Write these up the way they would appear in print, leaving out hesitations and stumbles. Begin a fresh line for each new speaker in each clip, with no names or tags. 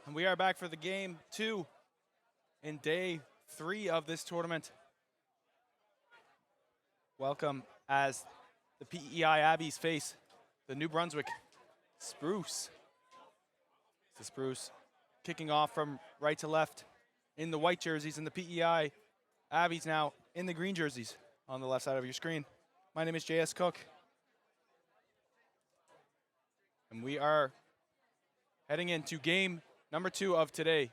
And we are back for the game 2 in day 3 of this tournament. Welcome as the PEI Abbies face the New Brunswick Spruce. The Spruce kicking off from right to left in the white jerseys, and the PEI Abbies now in the green jerseys on the left side of your screen. My name is J.S. Cook. And we are heading into game number 2 of today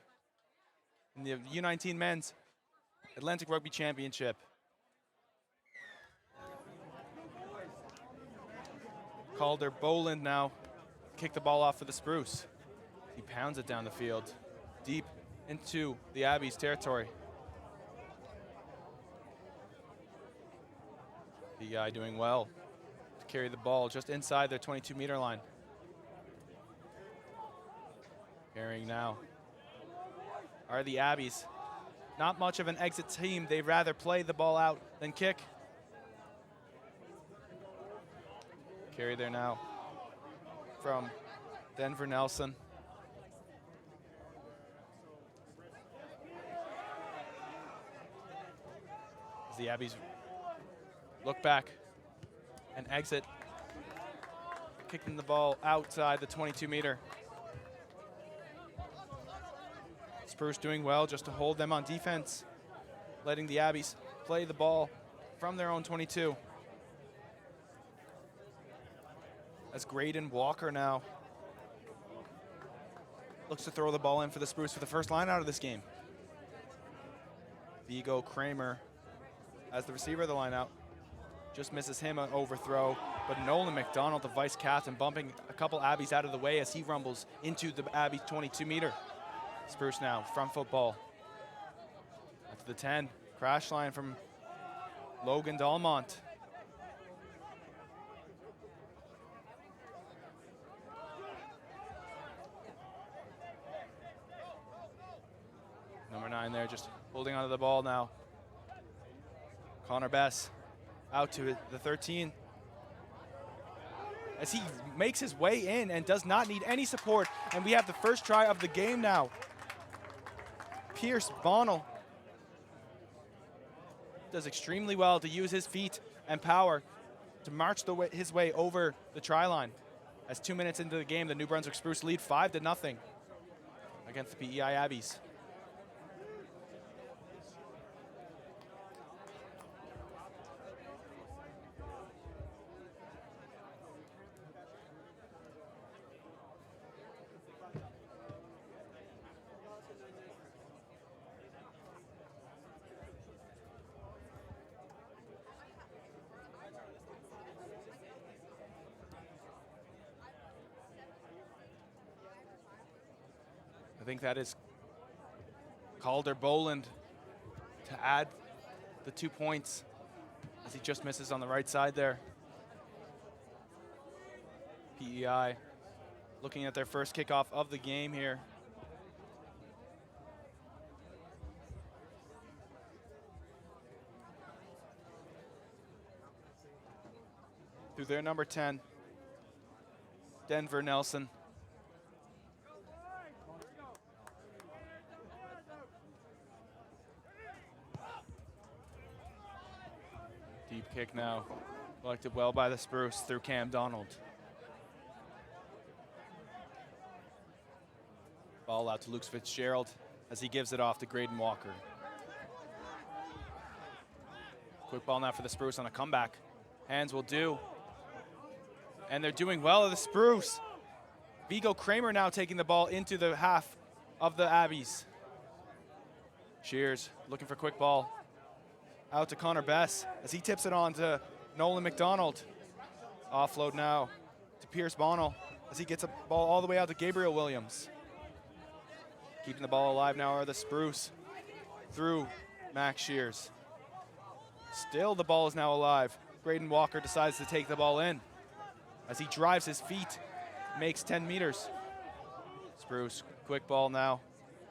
in the U19 Men's Atlantic Rugby Championship. Calder Boland now kick the ball off for the Spruce. He pounds it down the field, deep into the Abbies territory. PEI doing well to carry the ball just inside their 22-meter line. Carrying now are the Abbies. Not much of an exit team. They'd rather play the ball out than kick. Carry there now from Denver Nelson. As the Abbies look back and exit, kicking the ball outside the 22-meter. Spruce doing well just to hold them on defense, letting the Abbies play the ball from their own 22. As Graydon Walker now looks to throw the ball in for the Spruce for the first line out of this game. Vigo Kramer as the receiver of the line out. Just misses him an overthrow, but Nolan McDonald, the vice captain, bumping a couple Abbies out of the way as he rumbles into the Abbies 22-meter. Spruce now, front football. Up to the 10, crash line from Logan Dalmont. Number 9 there, just holding onto the ball now. Connor Bess out to the 13. As he makes his way in and does not need any support. And we have the first try of the game now. Pierce Bonnell does extremely well to use his feet and power to march his way over the try line. As 2 minutes into the game, the New Brunswick Spruce lead 5-0 against the PEI Abbies. I think that is Calder Boland to add the 2 points as he just misses on the right side there. PEI looking at their first kickoff of the game here. Through their number 10, Denver Nelson. Deep kick now, collected well by the Spruce through Cam Donald. Ball out to Luke Fitzgerald as he gives it off to Graydon Walker. Quick ball now for the Spruce on a comeback. Hands will do. And they're doing well at the Spruce. Vigo Kramer now taking the ball into the half of the Abbies. Shears looking for quick ball. Out to Connor Bess as he tips it on to Nolan McDonald. Offload now to Pierce Bonnell as he gets a ball all the way out to Gabriel Williams. Keeping the ball alive now are the Spruce through Max Shears. Still the ball is now alive. Graydon Walker decides to take the ball in as he drives his feet, makes 10 meters. Spruce, quick ball now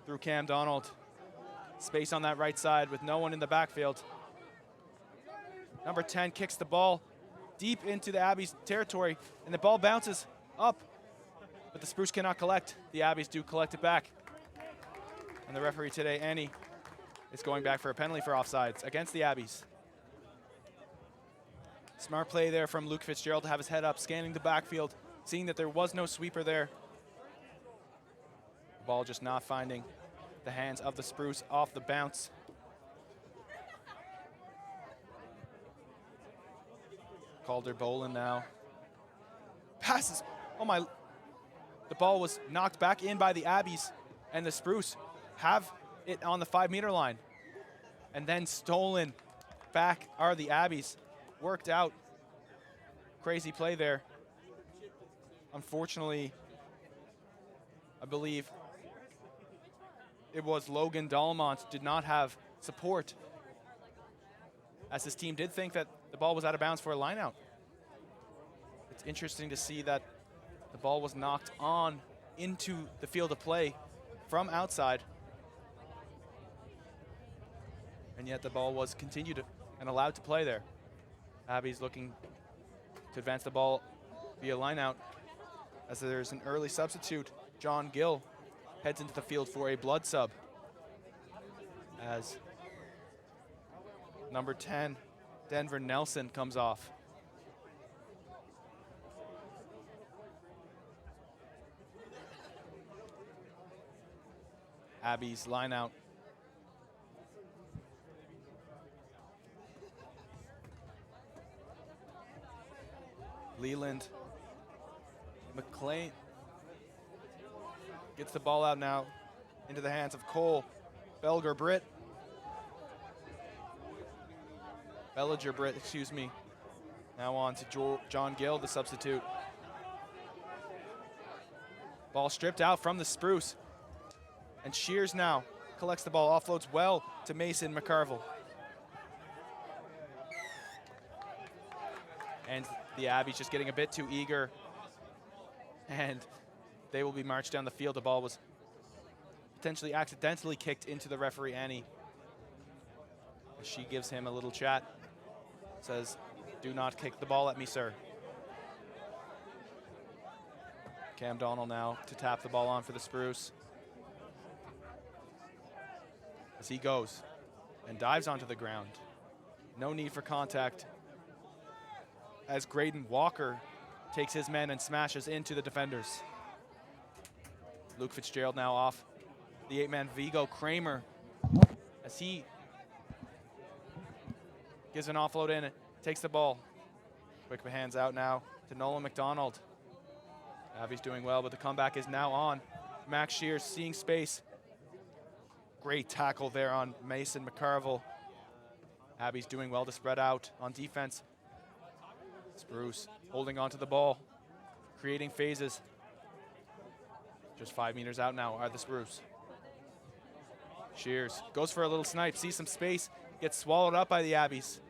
through Cam Donald. Space on that right side with no one in the backfield. Number 10 kicks the ball deep into the Abbies territory, and the ball bounces up, but the Spruce cannot collect. The Abbies do collect it back. And the referee today, Annie, is going back for a penalty for offsides against the Abbies. Smart play there from Luke Fitzgerald to have his head up, scanning the backfield, seeing that there was no sweeper there. The ball just not finding the hands of the Spruce off the bounce. Calder Bolin now. Passes. Oh my. The ball was knocked back in by the Abbies, and the Spruce have it on the 5-meter line. And then stolen back are the Abbies. Worked out. Crazy play there. Unfortunately, I believe it was Logan Dalmont did not have support, as his team did think that the ball was out of bounds for a line-out. It's interesting to see that the ball was knocked on into the field of play from outside, and yet the ball was continued and allowed to play there. Abbies looking to advance the ball via line-out, as there's an early substitute. John Gill heads into the field for a blood sub, as number 10, Denver Nelson, comes off. Abbies line out. Leland McLean gets the ball out now into the hands of Cole Bellinger-Britt, excuse me. Now on to John Gill, the substitute. Ball stripped out from the Spruce. And Shears now collects the ball, offloads well to Mason McCarville. And the Abbies just getting a bit too eager, and they will be marched down the field. The ball was potentially accidentally kicked into the referee, Annie. She gives him a little chat, says, "Do not kick the ball at me, sir." Cam Donald now to tap the ball on for the Spruce, as he goes and dives onto the ground. No need for contact, as Graydon Walker takes his men and smashes into the defenders. Luke Fitzgerald now off the 8-man Vigo Kramer, as he gives an offload in, takes the ball. Quick hands out now to Nolan McDonald. Abby's doing well, but the comeback is now on. Max Shears seeing space. Great tackle there on Mason McCarville. Abby's doing well to spread out on defense. Spruce holding onto the ball, creating phases. Just 5 meters out now are the Spruce. Shears goes for a little snipe, sees some space, gets swallowed up by the Abbies.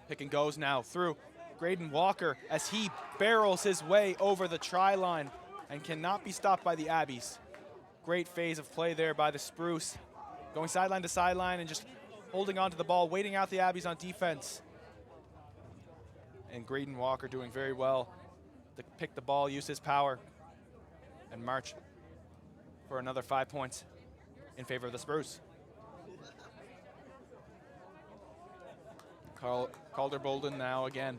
Pick and goes now through Graydon Walker, as he barrels his way over the try line and cannot be stopped by the Abbies. Great phase of play there by the Spruce, going sideline to sideline and just holding on to the ball, waiting out the Abbies on defense. And Graydon Walker doing very well to pick the ball, use his power, and march for another 5 points in favor of the Spruce. Calder Bolden now again.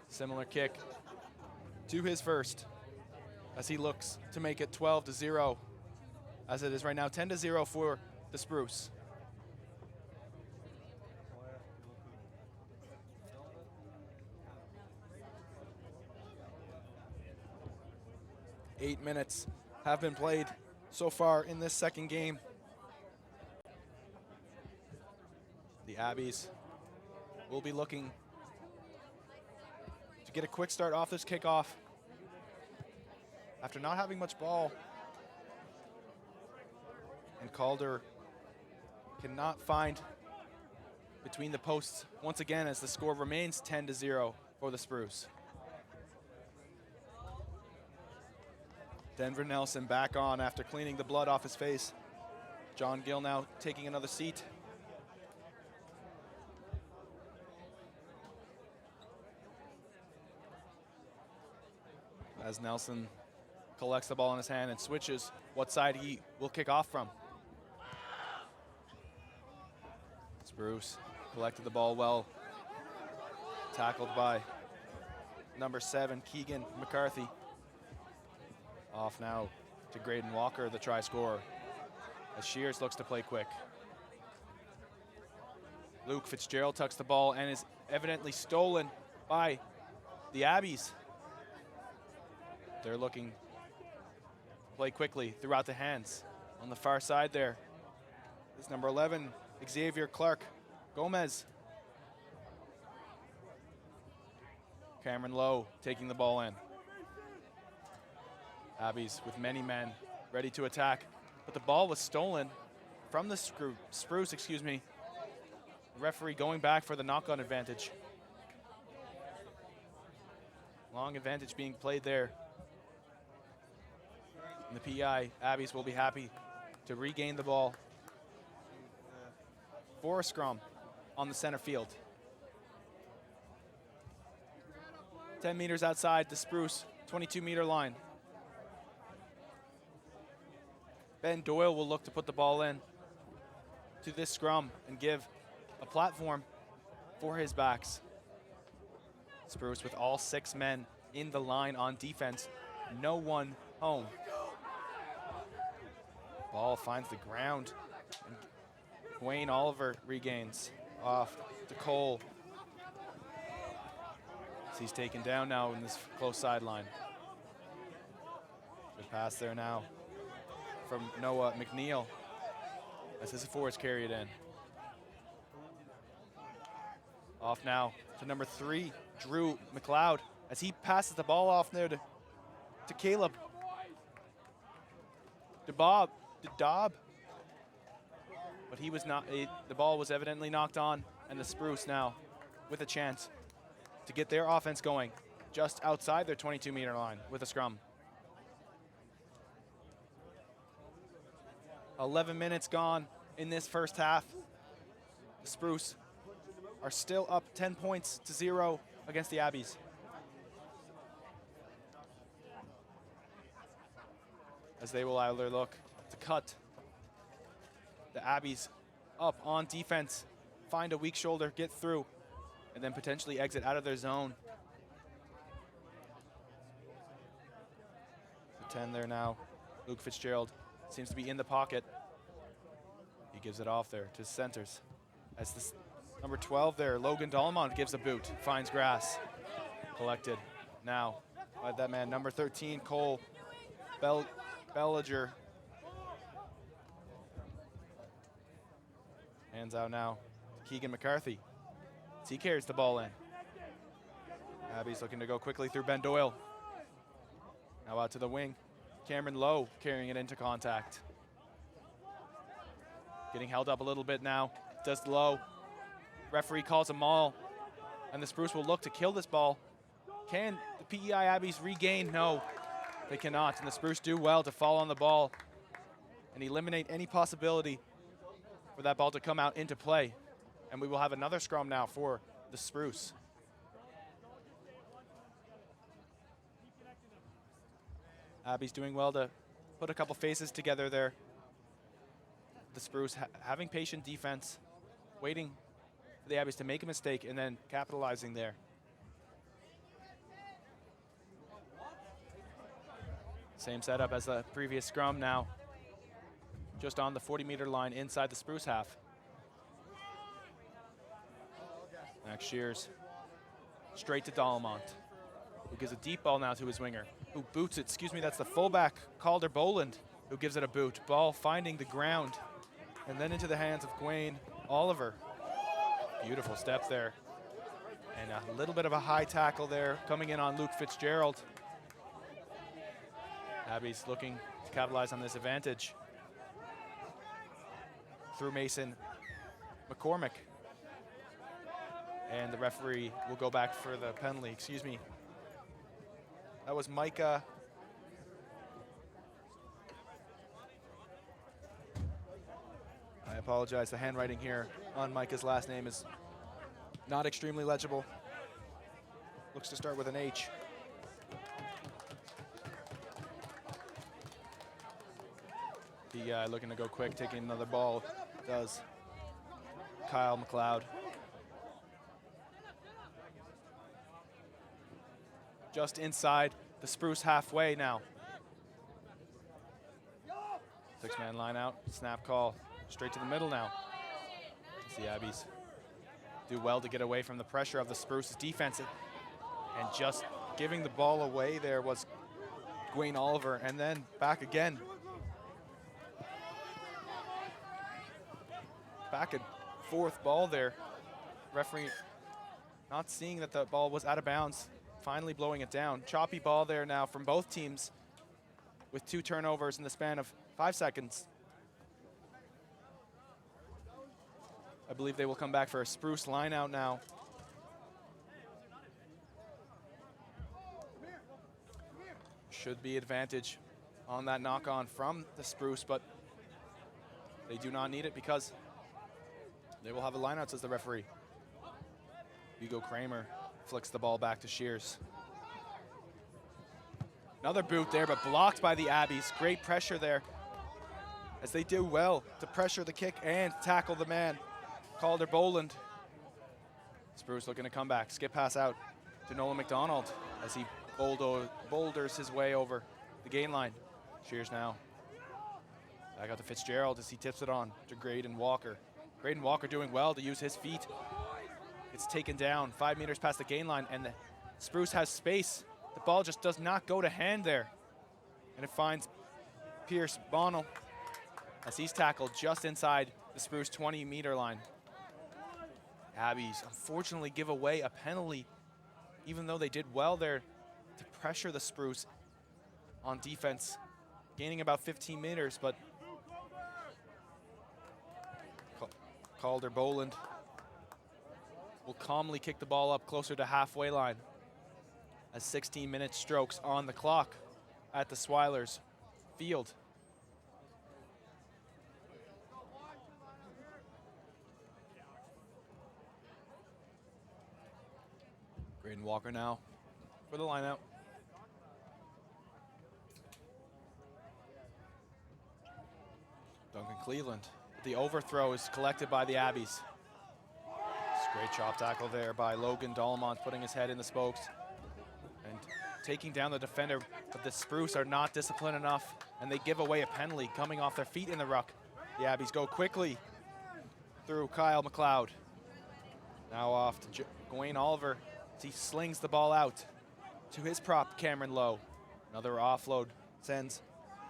Similar kick to his first, as he looks to make it 12-0, as it is right now 10-0 for the Spruce. Eight minutes have been played so far in this second game. The Abbies will be looking to get a quick start off this kickoff after not having much ball. And Calder cannot find between the posts once again, as the score remains 10-0 for the Spruce. Denver Nelson back on after cleaning the blood off his face. John Gill now taking another seat. As Nelson collects the ball in his hand and switches what side he will kick off from. Spruce collected the ball well. Tackled by number 7, Keegan McCarthy. Off now to Graydon Walker, the try scorer, as Shears looks to play quick. Luke Fitzgerald tucks the ball and is evidently stolen by the Abbies. They're looking to play quickly throughout the hands. On the far side there is number 11, Xavier Clark Gomez. Cameron Lowe taking the ball in. Abbies with many men ready to attack, but the ball was stolen from the Spruce, excuse me. The referee going back for the knock-on advantage. Long advantage being played there. And the PEI Abbies will be happy to regain the ball for a scrum on the center field. 10 meters outside the Spruce 22-meter line. Ben Doyle will look to put the ball in to this scrum and give a platform for his backs. Spruce with all 6 men in the line on defense. No one home. Ball finds the ground. And Wayne Oliver regains off to Cole. He's taken down now in this close sideline. Good pass there now from Noah McNeil as his forwards carry it in. Off now to number 3, Drew McLeod, as he passes the ball off there to Caleb. Daub. But he was not, the ball was evidently knocked on, and the Spruce now with a chance to get their offense going just outside their 22-meter line with a scrum. 11 minutes gone in this first half. The Spruce are still up 10 points to 0 against the Abbies. As they will either look to cut the Abbies up on defense, find a weak shoulder, get through, and then potentially exit out of their zone. The 10 there now. Luke Fitzgerald seems to be in the pocket. He gives it off there to centers. As this number 12 there, Logan Dalmont gives a boot, finds grass. Collected now by that man, number 13, Cole Bellinger. Hands out now to Keegan McCarthy. As he carries the ball in. Abby's looking to go quickly through Ben Doyle. Now out to the wing. Cameron Lowe carrying it into contact. Getting held up a little bit now. Does Lowe. Referee calls a maul. And the Spruce will look to kill this ball. Can the PEI Abbies regain? No, they cannot. And the Spruce do well to fall on the ball and eliminate any possibility for that ball to come out into play. And we will have another scrum now for the Spruce. Abby's doing well to put a couple faces together there. The Spruce having patient defense, waiting for the Abbies to make a mistake and then capitalizing there. Same setup as the previous scrum now. Just on the 40-meter line inside the Spruce half. Max Shears straight to Dalmont, who gives a deep ball now to his winger, who boots it. Excuse me, that's the fullback, Calder Boland, who gives it a boot. Ball finding the ground, and then into the hands of Gwayne Oliver. Beautiful step there. And a little bit of a high tackle there coming in on Luke Fitzgerald. Abby's looking to capitalize on this advantage through Mason McCormick. And the referee will go back for the penalty. Excuse me. That was Micah. I apologize. The handwriting here on Micah's last name is not extremely legible. Looks to start with an H. Safety guy looking to go quick, taking another ball. Does Kyle McLeod. Just inside the Spruce halfway now. 6-man line out, snap call, straight to the middle now. The Abbies do well to get away from the pressure of the Spruce's defense. And just giving the ball away there was Gwaine Oliver, and then back again. Back and forth ball there. Referee not seeing that the ball was out of bounds, finally blowing it down. Choppy ball there now from both teams with 2 turnovers in the span of 5 seconds. I believe they will come back for a Spruce line out now. Should be advantage on that knock on from the Spruce, but they do not need it because they will have a line out, says the referee. Hugo Kramer flicks the ball back to Shears. Another boot there, but blocked by the Abbies. Great pressure there as they do well to pressure the kick and tackle the man, Calder Boland. Spruce looking to come back. Skip pass out to Nolan McDonald as he boulders his way over the gain line. Shears now. Back out to Fitzgerald as he tips it on to Graydon Walker. Graydon Walker doing well to use his feet. It's taken down 5 meters past the gain line, and the Spruce has space. The ball just does not go to hand there. And it finds Pierce Bonnell as he's tackled just inside the Spruce 20-meter line. Abbies unfortunately give away a penalty, even though they did well there to pressure the Spruce on defense, gaining about 15 meters, but Calder Boland will calmly kick the ball up closer to halfway line as 16-minute strokes on the clock at the Swilers field. Graydon Walker now for the line out. Duncan Cleveland. The overthrow is collected by the Abbies. It's a great chop tackle there by Logan Dalmont, putting his head in the spokes and taking down the defender, but the Spruce are not disciplined enough, and they give away a penalty coming off their feet in the ruck. The Abbies go quickly through Kyle McLeod. Now off to Gwaine Oliver as he slings the ball out to his prop, Cameron Lowe. Another offload sends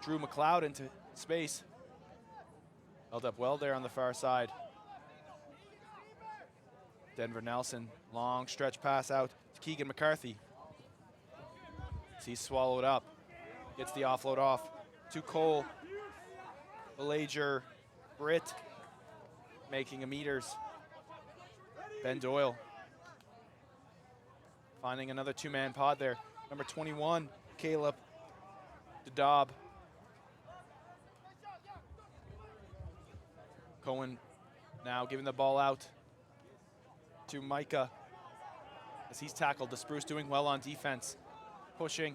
Drew McLeod into space. Held up well there on the far side. Denver Nelson, long stretch pass out to Keegan McCarthy. As he's swallowed up, gets the offload off to Cole Belager Britt, making a meters. Ben Doyle finding another 2-man pod there. Number 21, Caleb Dadob. Cohen now giving the ball out to Micah as he's tackled. The Spruce doing well on defense. Pushing.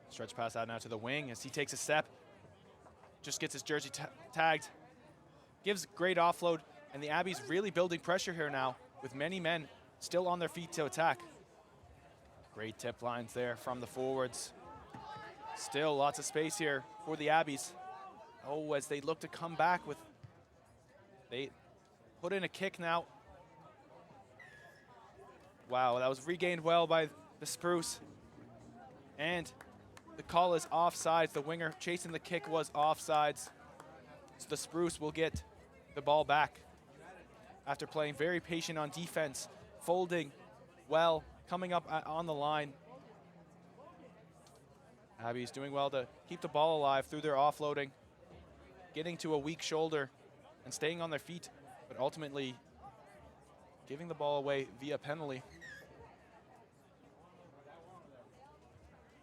Stretch pass out now to the wing as he takes a step. Just gets his jersey tagged. Gives great offload, and the Abbies really building pressure here now with many men still on their feet to attack. Great tip lines there from the forwards. Still lots of space here for the Abbies. Oh, as they look to come back with, they put in a kick now. Wow, that was regained well by the Spruce. And the call is offsides. The winger chasing the kick was offsides. So the Spruce will get the ball back after playing very patient on defense, folding well, coming up on the line. Abbies doing well to keep the ball alive through their offloading, getting to a weak shoulder and staying on their feet, but ultimately giving the ball away via penalty.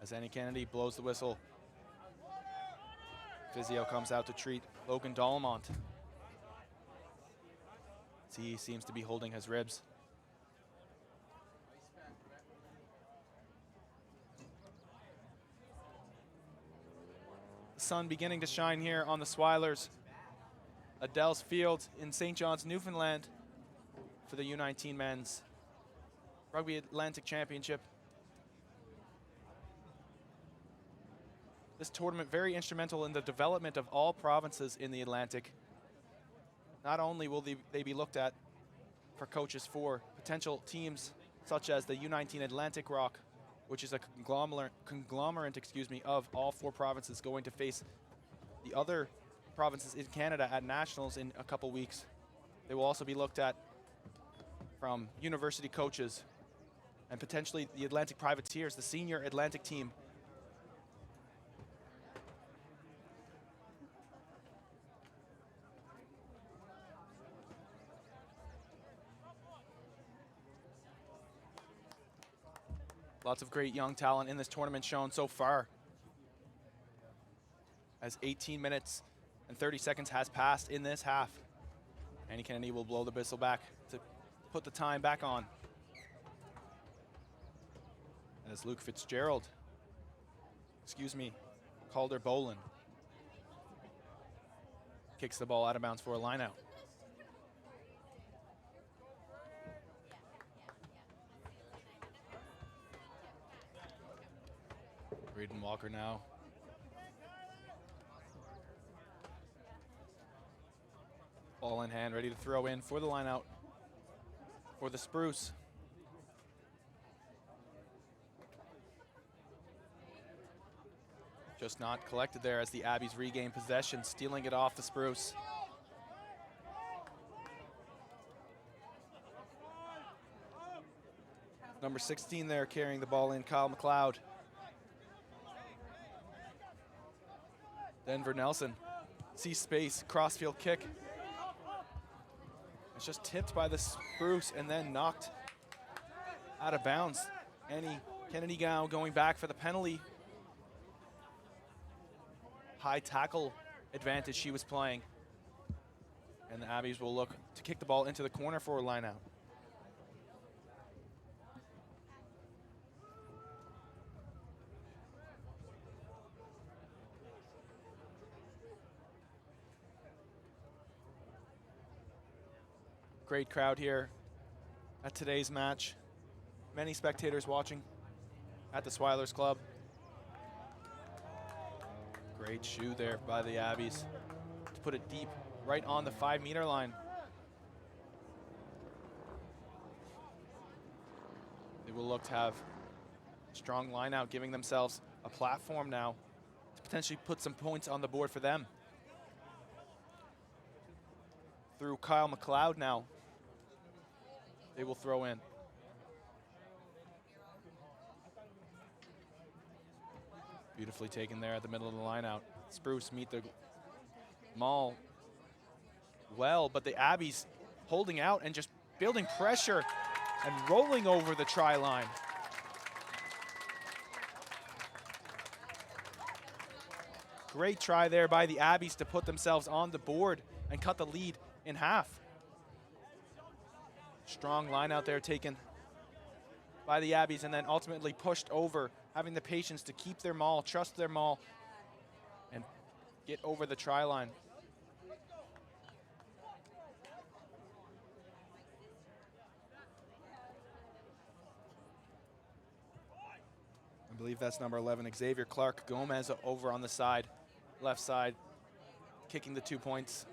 As Annie Kennedy blows the whistle, physio comes out to treat Logan Dalmont. He seems to be holding his ribs. sun beginning to shine here on the Swilers. Adele's field in St. John's, Newfoundland for the U19 Men's Rugby Atlantic Championship. This tournament very instrumental in the development of all provinces in the Atlantic. Not only will they be looked at for coaches for potential teams such as the U19 Atlantic Rock, which is a conglomerate of all 4 provinces going to face the other provinces in Canada at nationals in a couple weeks. They will also be looked at from university coaches and potentially the Atlantic Privateers, the senior Atlantic team. Lots of great young talent in this tournament shown so far, as 18 minutes and 30 seconds has passed in this half. Andy Kennedy will blow the whistle back to put the time back on. As Luke Fitzgerald, Calder Boland kicks the ball out of bounds for a line out. Braden Walker now. Ball in hand, ready to throw in for the line out for the Spruce. Just not collected there as the Abbies regain possession, stealing it off the Spruce. Number 16 there carrying the ball in, Kyle McLeod. Denver Nelson sees space, crossfield kick. It's just tipped by the Spruce and then knocked out of bounds. Annie Kennedy now going back for the penalty. High tackle advantage she was playing. And the Abbies will look to kick the ball into the corner for a line out. Great crowd here at today's match. Many spectators watching at the Swilers Club. Great shoe there by the Abbies to put it deep right on the 5-meter line. They will look to have a strong line out, giving themselves a platform now to potentially put some points on the board for them. Through Kyle McLeod now. They will throw in. Beautifully taken there at the middle of the line out. Spruce meet the maul well, but the Abbies holding out and just building pressure and rolling over the try line. Great try there by the Abbies to put themselves on the board and cut the lead in half. Strong line out there taken by the Abbies and then ultimately pushed over, having the patience to keep their maul, trust their maul, and get over the try line. I believe that's number 11, Xavier Clark Gomez over on the side, left side, kicking the 2 points.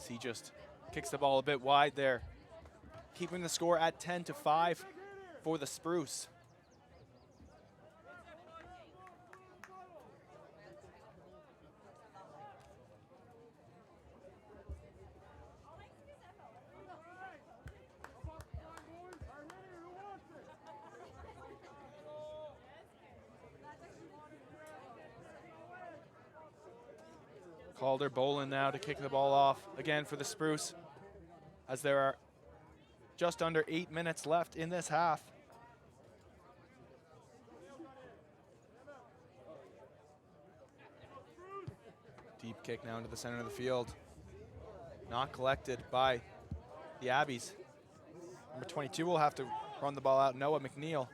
He just kicks the ball a bit wide there, keeping the score at 10-5 for the Spruce. Calder Boland now to kick the ball off again for the Spruce, as there are just under 8 minutes left in this half. kick now into the center of the field. Not collected by the Abbies. Number 22 will have to run the ball out. Noah McNeil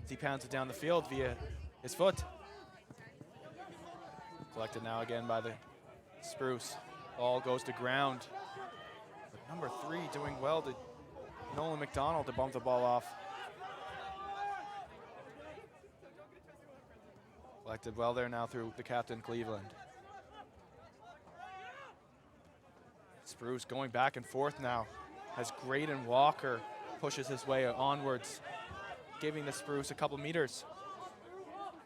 as he pounds it down the field via his foot. Collected now again by the Spruce. Ball goes to ground. But number 3 doing well to Nolan McDonald to bump the ball off. Collected well there now through the captain, Cleveland. Spruce going back and forth now as Graydon Walker pushes his way onwards, giving the Spruce a couple meters.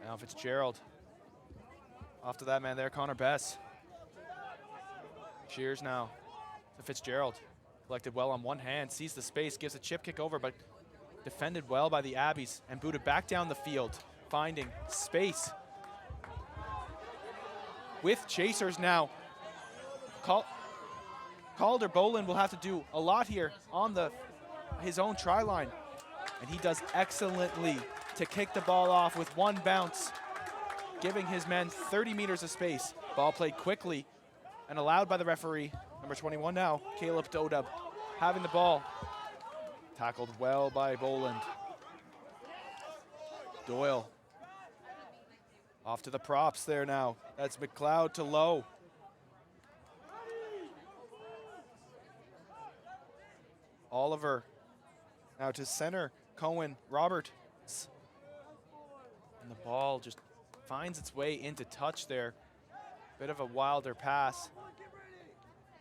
Now Fitzgerald. Off to that man there, Connor Bess. Shears now to Fitzgerald. Collected well on one hand, sees the space, gives a chip kick over, but defended well by the Abbies and booted back down the field, finding space. With chasers now, Calder Boland will have to do a lot here on his own try line. And he does excellently to kick the ball off with one bounce, giving his men 30 meters of space. Ball played quickly and allowed by the referee. Number 21 now, Caleb Dodub, having the ball. Tackled well by Boland. Doyle. Off to the props there now. That's McLeod to Lowe. Oliver now to center, Cohen Roberts. And the ball just finds its way into touch there. Bit of a wilder pass.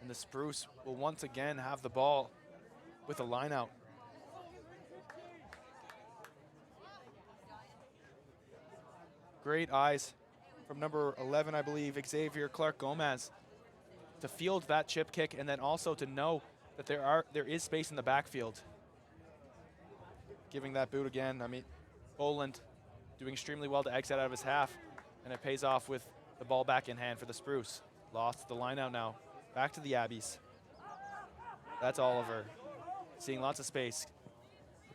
And the Spruce will once again have the ball with a line out. Great eyes from number 11, I believe, Xavier Clark Gomez, to field that chip kick and then also to know that there is space in the backfield. Giving that boot again. I mean, Boland doing extremely well to exit out of his half, and it pays off with the ball back in hand for the Spruce. Lost the line out now. Back to the Abbies. That's Oliver. Seeing lots of space.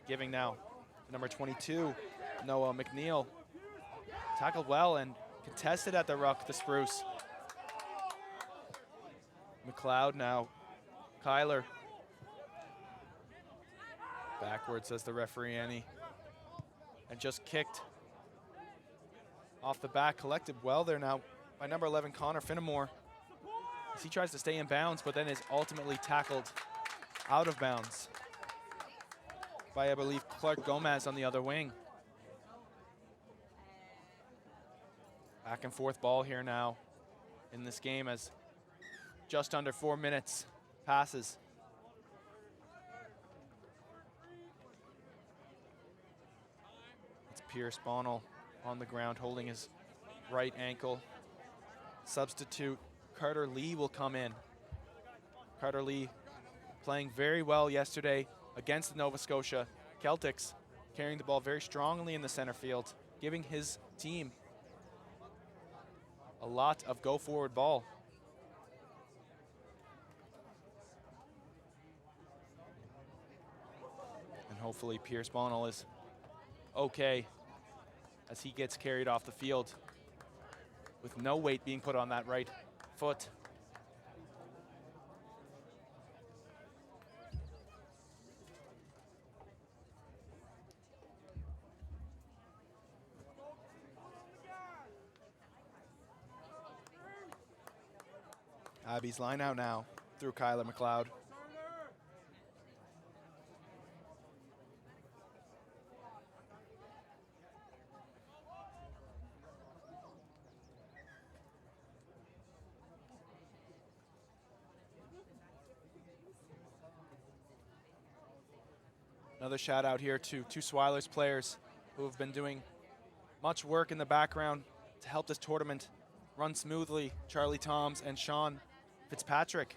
Giving now to number 22, Noah McNeil. Tackled well and contested at the ruck, the Spruce. McLeod now. Kyler. Backwards, says the referee, Annie. And just kicked off the back. Collected well there now by number 11, Connor Finnemore. As he tries to stay in bounds, but then is ultimately tackled out of bounds by, I believe, Clark Gomez on the other wing. Back and forth ball here now in this game as just under 4 minutes passes. It's Pierce Bonnell on the ground holding his right ankle. Substitute Carter Lee will come in. Carter Lee playing very well yesterday against the Nova Scotia Celtics, carrying the ball very strongly in the center field, giving his team a lot of go-forward ball. And hopefully Pierce Bonnell is okay as he gets carried off the field with no weight being put on that right foot. Abby's line out now through Kyler McLeod. Another shout out here to two Swilers players who have been doing much work in the background to help this tournament run smoothly. Charlie Toms and Sean Fitzpatrick.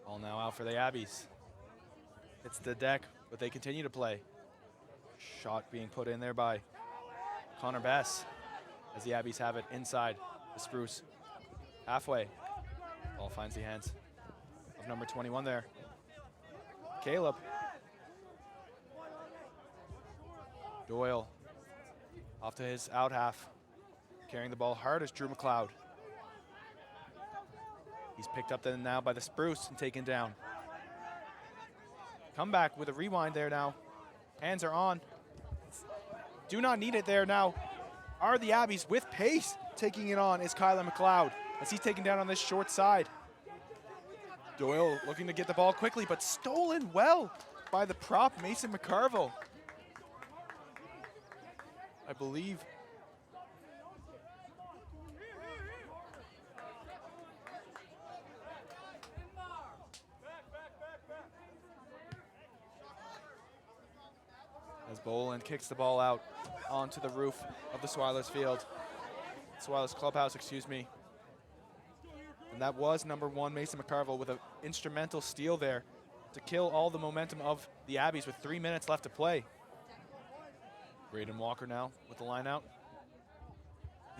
All now out for the Abbies. It's the deck, but they continue to play. Shot being put in there by Connor Bess as the Abbies have it inside the Spruce. Halfway. Ball finds the hands of number 21 there. Caleb. Doyle off to his out half. Carrying the ball hard is Drew McLeod. He's picked up then now by the Spruce and taken down. Comeback with a rewind there now. Hands are on. Do not need it there now. Are the Abbies with pace? Taking it on is Kyler McLeod as he's taken down on this short side. Doyle looking to get the ball quickly, but stolen well by the prop, Mason McCarville. I believe. As Boland kicks the ball out onto the roof of the Swilers field. Swilers clubhouse, excuse me. And that was number 1, Mason McCarville, with an instrumental steal there to kill all the momentum of the Abbies with 3 minutes left to play. Braden Walker now with the line out.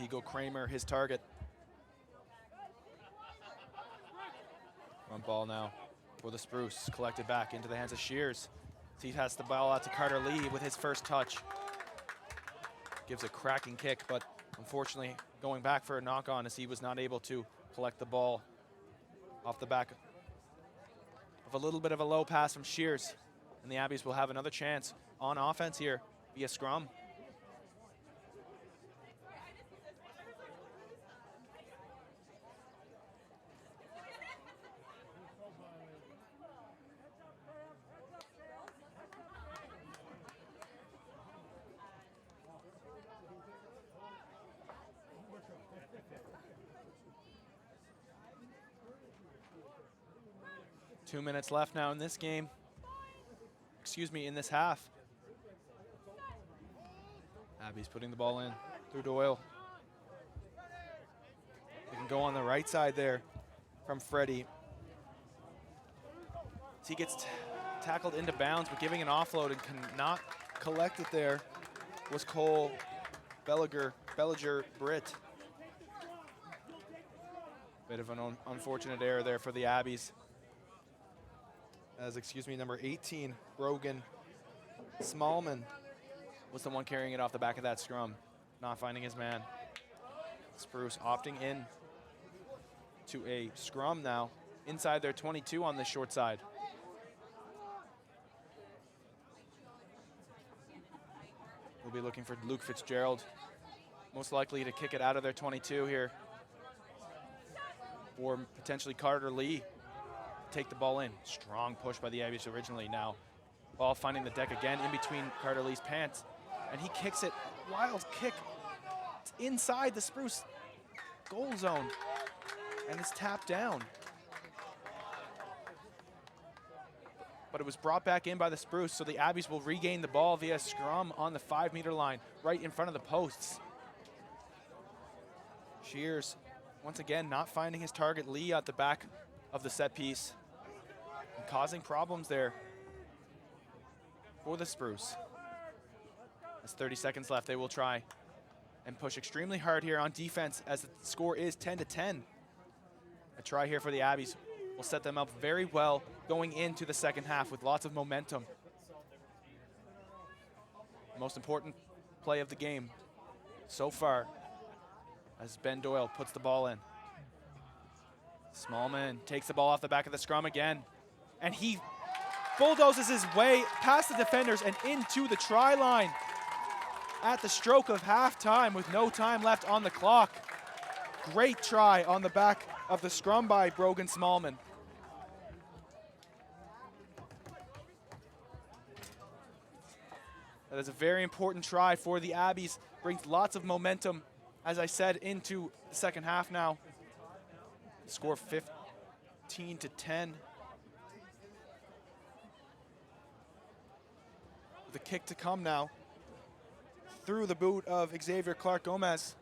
Eagle Kramer, his target. Run ball now for the Spruce, collected back into the hands of Shears. He has the ball out to Carter Lee with his first touch. Gives a cracking kick, but unfortunately going back for a knock on as he was not able to collect the ball off the back of a little bit of a low pass from Shears. And the Abbies will have another chance on offense here via scrum. Two minutes left now in this game. Excuse me, in this half. Abby's putting the ball in through Doyle. They can go on the right side there from Freddie. He gets tackled into bounds, but giving an offload and cannot collect it there was Cole Belliger Britt. Bit of an unfortunate error there for the Abbies. As, excuse me, number 18, Brogan Smallman was the one carrying it off the back of that scrum, not finding his man. Spruce opting in to a scrum now, inside their 22 on this short side. We'll be looking for Luke Fitzgerald, most likely to kick it out of their 22 here, or potentially Carter Lee. Take the ball in. Strong push by the Abbies originally. Now ball finding the deck again in between Carter Lee's pants, and he kicks it. Wild kick. It's inside the Spruce goal zone, and it's tapped down. But it was brought back in by the Spruce, so the Abbies will regain the ball via scrum on the 5-meter line, right in front of the posts. Shears, once again, not finding his target. Lee at the back of the set piece, and causing problems there for the Spruce. There's 30 seconds left. They will try and push extremely hard here on defense as the score is 10-10. A try here for the Abbies will set them up very well going into the second half with lots of momentum. Most important play of the game so far as Ben Doyle puts the ball in. Smallman takes the ball off the back of the scrum again, and he bulldozes his way past the defenders and into the try line at the stroke of halftime with no time left on the clock. Great try on the back of the scrum by Brogan Smallman. That is a very important try for the Abbies. Brings lots of momentum, as I said, into the second half now. Score 15-10. The kick to come now through the boot of Xavier Clark Gomez.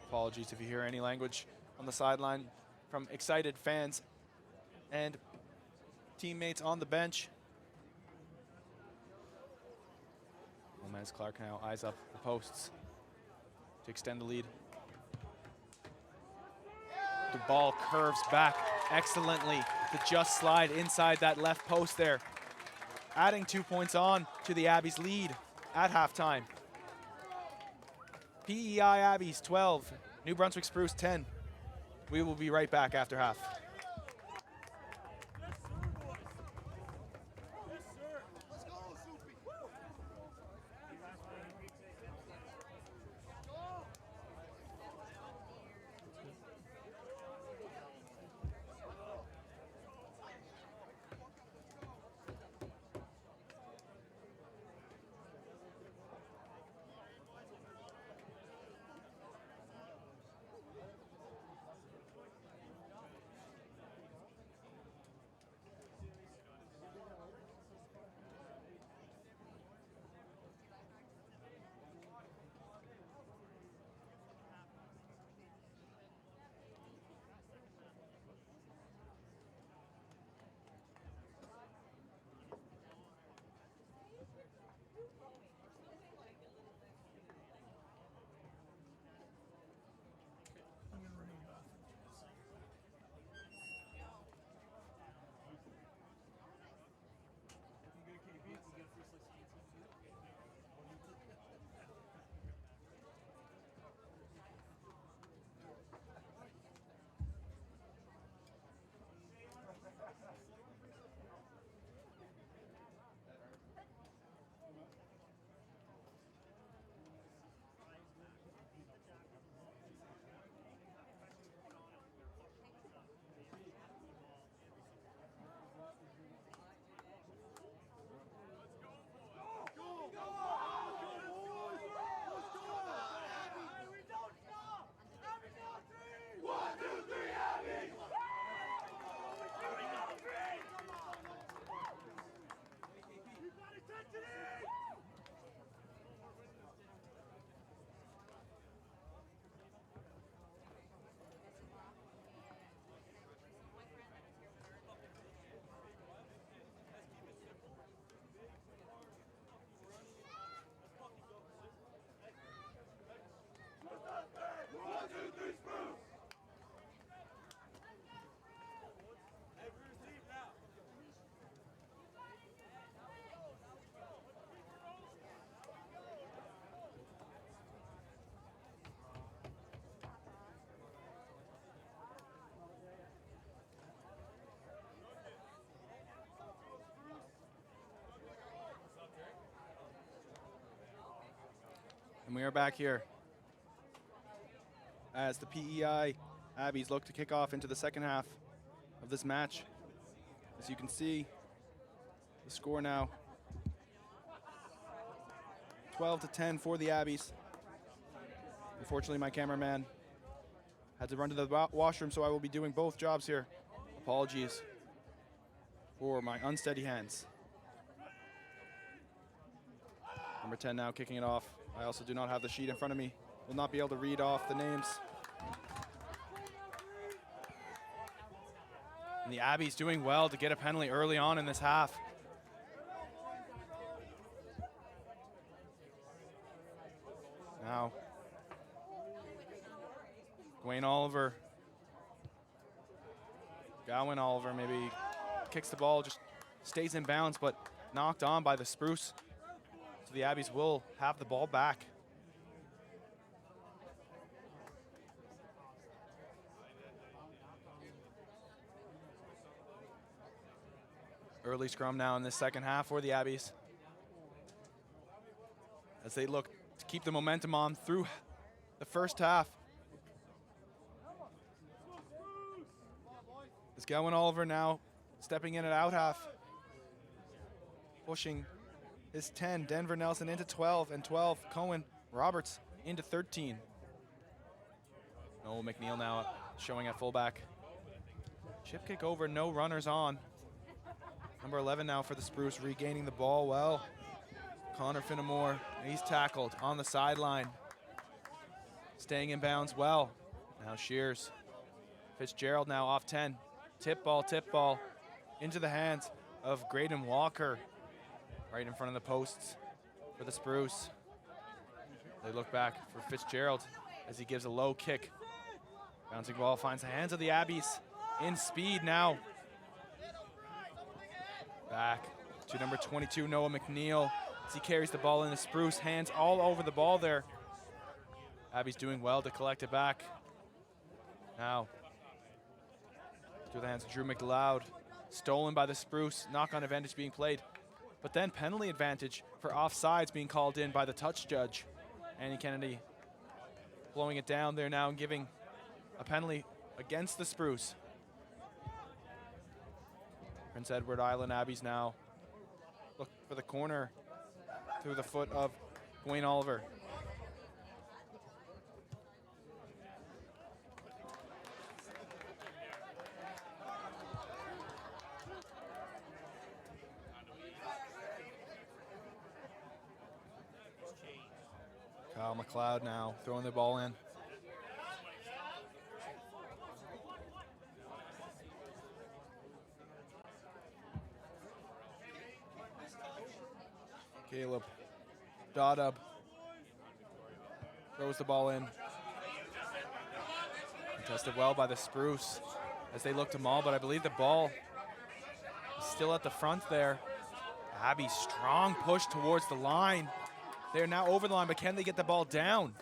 Apologies if you hear any language on the sideline from excited fans and teammates on the bench. Gomez Clark now eyes up the posts to extend the lead. The ball curves back excellently to just slide inside that left post there, adding 2 points on to the Abbies lead at halftime. PEI Abbies 12, New Brunswick Spruce 10. We will be right back after half. And we are back here as the PEI Abbies look to kick off into the second half of this match. As you can see, the score now 12-10 for the Abbies. Unfortunately, my cameraman had to run to the washroom, so I will be doing both jobs here. Apologies for my unsteady hands. Number 10 now kicking it off. I also do not have the sheet in front of me. Will not be able to read off the names. And the Abbies doing well to get a penalty early on in this half. Now, Gowan Oliver maybe kicks the ball, just stays in bounds, but knocked on by the Spruce. So the Abbies will have the ball back. Early scrum now in this second half for the Abbies, as they look to keep the momentum on through the first half. Is Gowan Oliver now stepping in at out half, pushing his 10, Denver Nelson, into 12, and 12, Cohen Roberts into 13. Noel McNeil now showing at fullback. Chip kick over, no runners on. Number 11 now for the Spruce, regaining the ball well. Connor Finnemore, he's tackled on the sideline. Staying in bounds well. Now Shears. Fitzgerald now off 10. Tip ball into the hands of Graydon Walker. Right in front of the posts for the Spruce. They look back for Fitzgerald as he gives a low kick. Bouncing ball finds the hands of the Abbies. in speed now. Back to number 22, Noah McNeil, as he carries the ball into Spruce. Hands all over the ball there. Abby's doing well to collect it back. Now, through the hands of Drew McLeod. Stolen by the Spruce, knock-on advantage being played. But then penalty advantage for offsides being called in by the touch judge. Annie Kennedy blowing it down there now and giving a penalty against the Spruce. Prince Edward Island Abbies now look for the corner through the foot of Wayne Oliver. Kyle McLeod now throwing the ball in. Caleb Dodub throws the ball in. Contested well by the Spruce as they look to maul, but I believe the ball is still at the front there. Abby, strong push towards the line. They're now over the line, but can they get the ball down?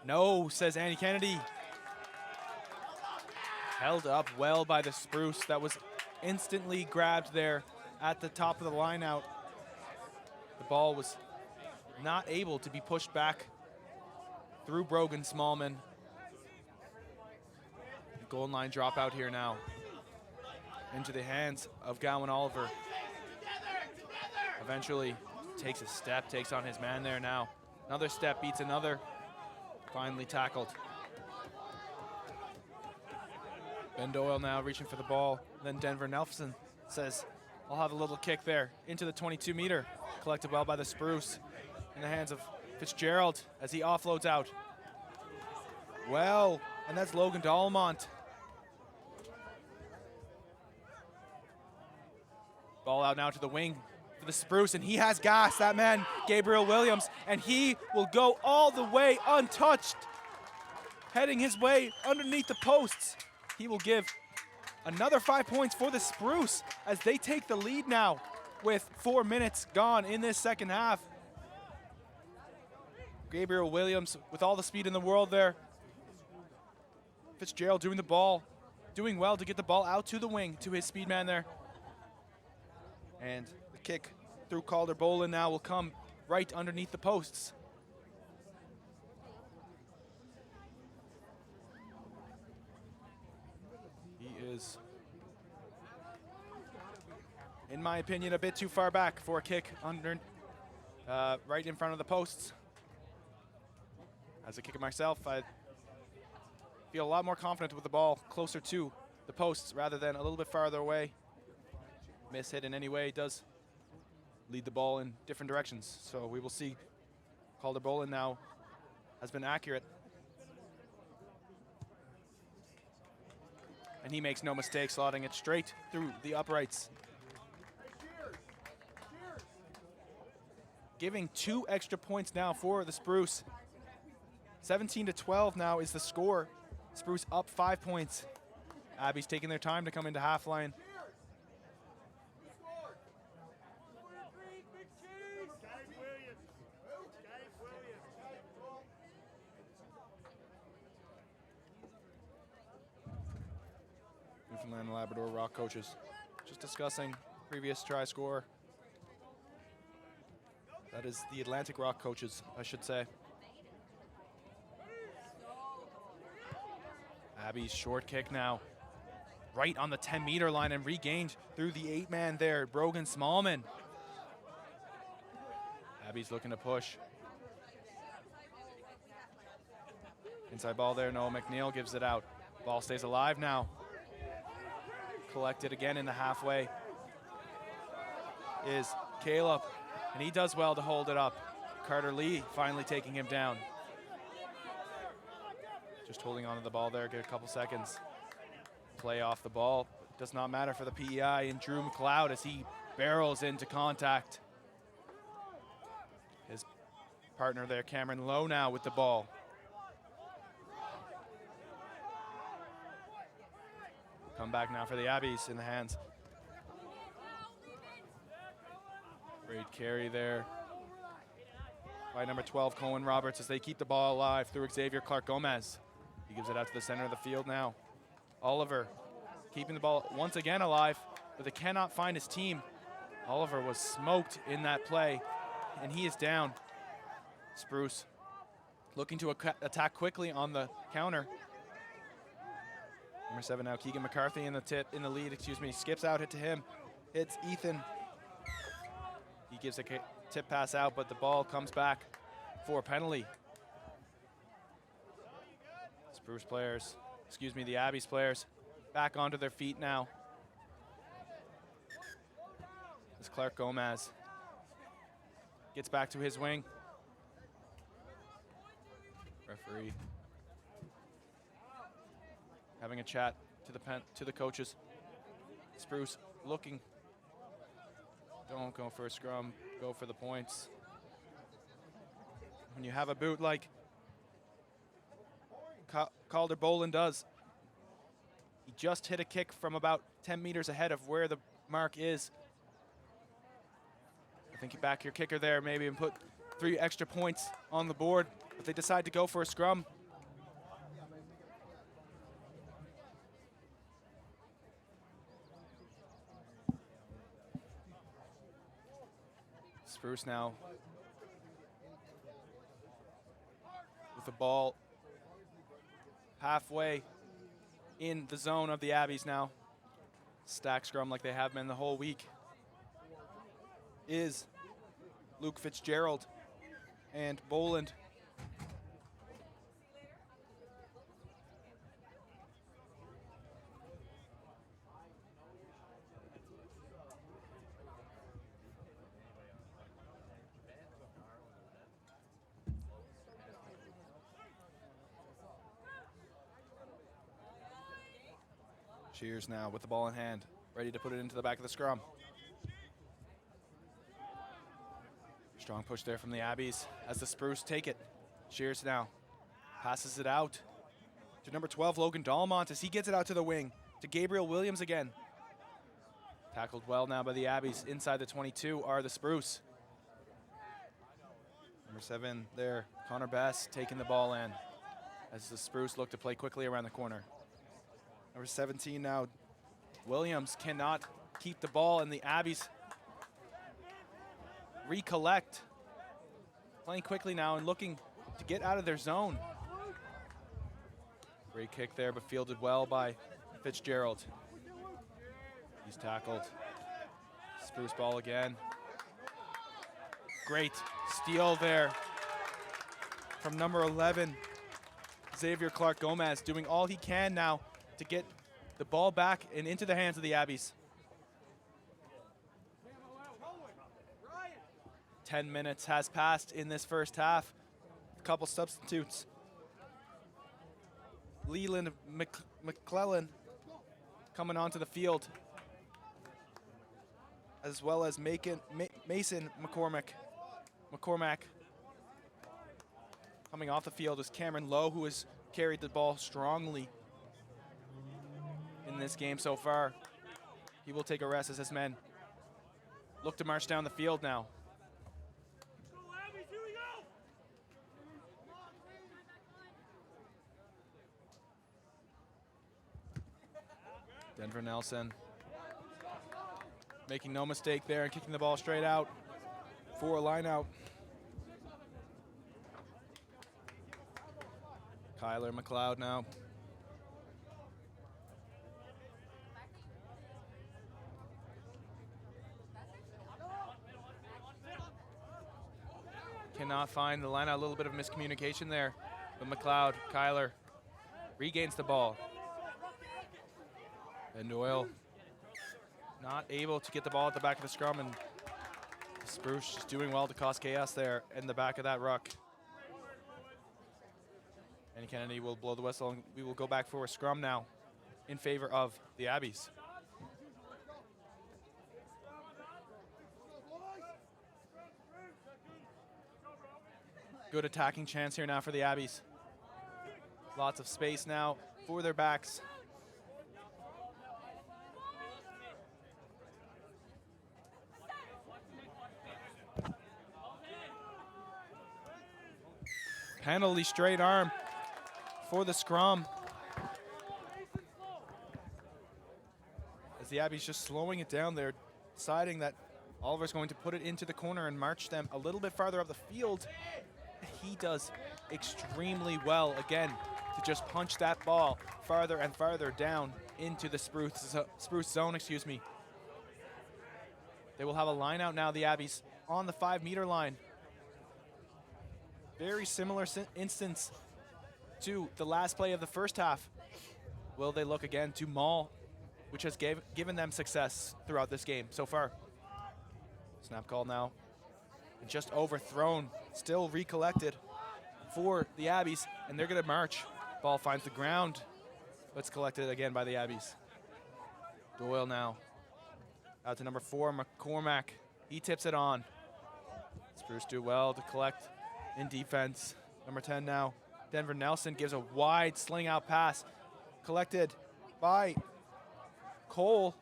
No, says Annie Kennedy. Held up well by the Spruce. That was instantly grabbed there at the top of the line out. The ball was not able to be pushed back through Brogan Smallman. The goal line dropout here now into the hands of Gowan Oliver. Eventually takes a step, takes on his man there now. Another step, beats another. Finally tackled. Ben Doyle now reaching for the ball. Then Denver Nelson says, I'll have a little kick there into the 22-meter. Collected well by the Spruce in the hands of Fitzgerald as he offloads out. Well, and that's Logan Dalmont. Ball out now to the wing for the Spruce, and he has gas, that man, Gabriel Williams, and he will go all the way untouched, heading his way underneath the posts. He will give another 5 points for the Spruce as they take the lead now with 4 minutes gone in this second half. Gabriel Williams with all the speed in the world there. Fitzgerald doing well to get the ball out to the wing to his speed man there. And the kick through Calder Bolin now will come right underneath the posts. He is, in my opinion, a bit too far back for a kick under, right in front of the posts. As a kicker myself, I feel a lot more confident with the ball closer to the posts rather than a little bit farther away. Miss hit in any way does lead the ball in different directions. So we will see. Calder Bolin now has been accurate. And he makes no mistake, slotting it straight through the uprights. Giving 2 extra points now for the Spruce. 17-12 now is the score. Spruce up 5 points. Abby's taking their time to come into half line. Newfoundland and Labrador Rock coaches just discussing previous try score. That is the Atlantic Rock coaches, I should say. Abby's short kick now, right on the 10-meter line and regained through the 8-man there, Brogan Smallman. Abby's looking to push. Inside ball there, Noah McNeil gives it out. Ball stays alive now. Collected again in the halfway is Caleb, and he does well to hold it up. Carter Lee finally taking him down. Just holding on to the ball there, get a couple seconds. Play off the ball. Does not matter for the PEI and Drew McLeod as he barrels into contact. His partner there, Cameron Lowe, now with the ball. Comeback now for the Abbies in the hands. Great carry there by number 12, Cohen Roberts, as they keep the ball alive through Xavier Clark-Gomez. He gives it out to the center of the field now. Oliver keeping the ball once again alive, but they cannot find his team. Oliver was smoked in that play, and he is down. Spruce looking to attack quickly on the counter. Number 7 now, Keegan McCarthy in the lead, skips out, hit to him, hits Ethan. He gives a tip pass out, but the ball comes back for a penalty. Spruce players, the Abbies players, back onto their feet now. As Clark Gomez gets back to his wing. Referee having a chat to the coaches. Spruce looking. Don't go for a scrum, go for the points. When you have a boot like Calder Boland does, he just hit a kick from about 10 meters ahead of where the mark is. I think you back your kicker there maybe and put 3 extra points on the board, but they decide to go for a scrum. Spruce now with the ball halfway in the zone of the Abbies now. Stack scrum like they have been the whole week is Luke Fitzgerald and Boland. Shears now with the ball in hand, ready to put it into the back of the scrum. Strong push there from the Abbies as the Spruce take it. Shears now passes it out to number 12, Logan Dalmont, as he gets it out to the wing to Gabriel Williams again. Tackled well now by the Abbies. Inside the 22 are the Spruce. Number 7 there, Connor Best taking the ball in as the Spruce look to play quickly around the corner. Number 17 now, Williams cannot keep the ball, and the Abbies recollect. Playing quickly now and looking to get out of their zone. Great kick there, but fielded well by Fitzgerald. He's tackled. Spruce ball again. Great steal there from number 11, Xavier Clark-Gomez, doing all he can now to get the ball back and into the hands of the Abbies. 10 minutes has passed in this first half. A couple substitutes. Leland McClellan coming onto the field, as well as Mason McCormack. Coming off the field is Cameron Lowe, who has carried the ball strongly in this game so far. He will take a rest as his men look to march down the field now. Denver Nelson making no mistake there and kicking the ball straight out for a line out. Kyler McLeod now. Cannot find the line out, a little bit of miscommunication there. But McLeod, Kyler regains the ball. And Doyle not able to get the ball at the back of the scrum, and Spruce just doing well to cause chaos there in the back of that ruck. And Kennedy will blow the whistle, and we will go back for a scrum now in favor of the Abbies. Good attacking chance here now for the Abbies. Lots of space now for their backs. Penalty straight arm for the scrum. As the Abbies just slowing it down there, deciding that Oliver's going to put it into the corner and march them a little bit farther up the field. He does extremely well, again, to just punch that ball farther and farther down into the Spruce zone, excuse me. They will have a line out now, the Abbies, on the 5-meter line. Very similar instance to the last play of the first half. Will they look again to maul, which has given them success throughout this game so far? Snap call now. And just overthrown, still recollected for the Abbies, and they're going to march. Ball finds the ground, but it's collected again by the Abbies. Doyle now. Out to number 4, McCormack. He tips it on. Spruce do well to collect in defense. Number 10 now. Denver Nelson gives a wide sling out pass. Collected by Cole.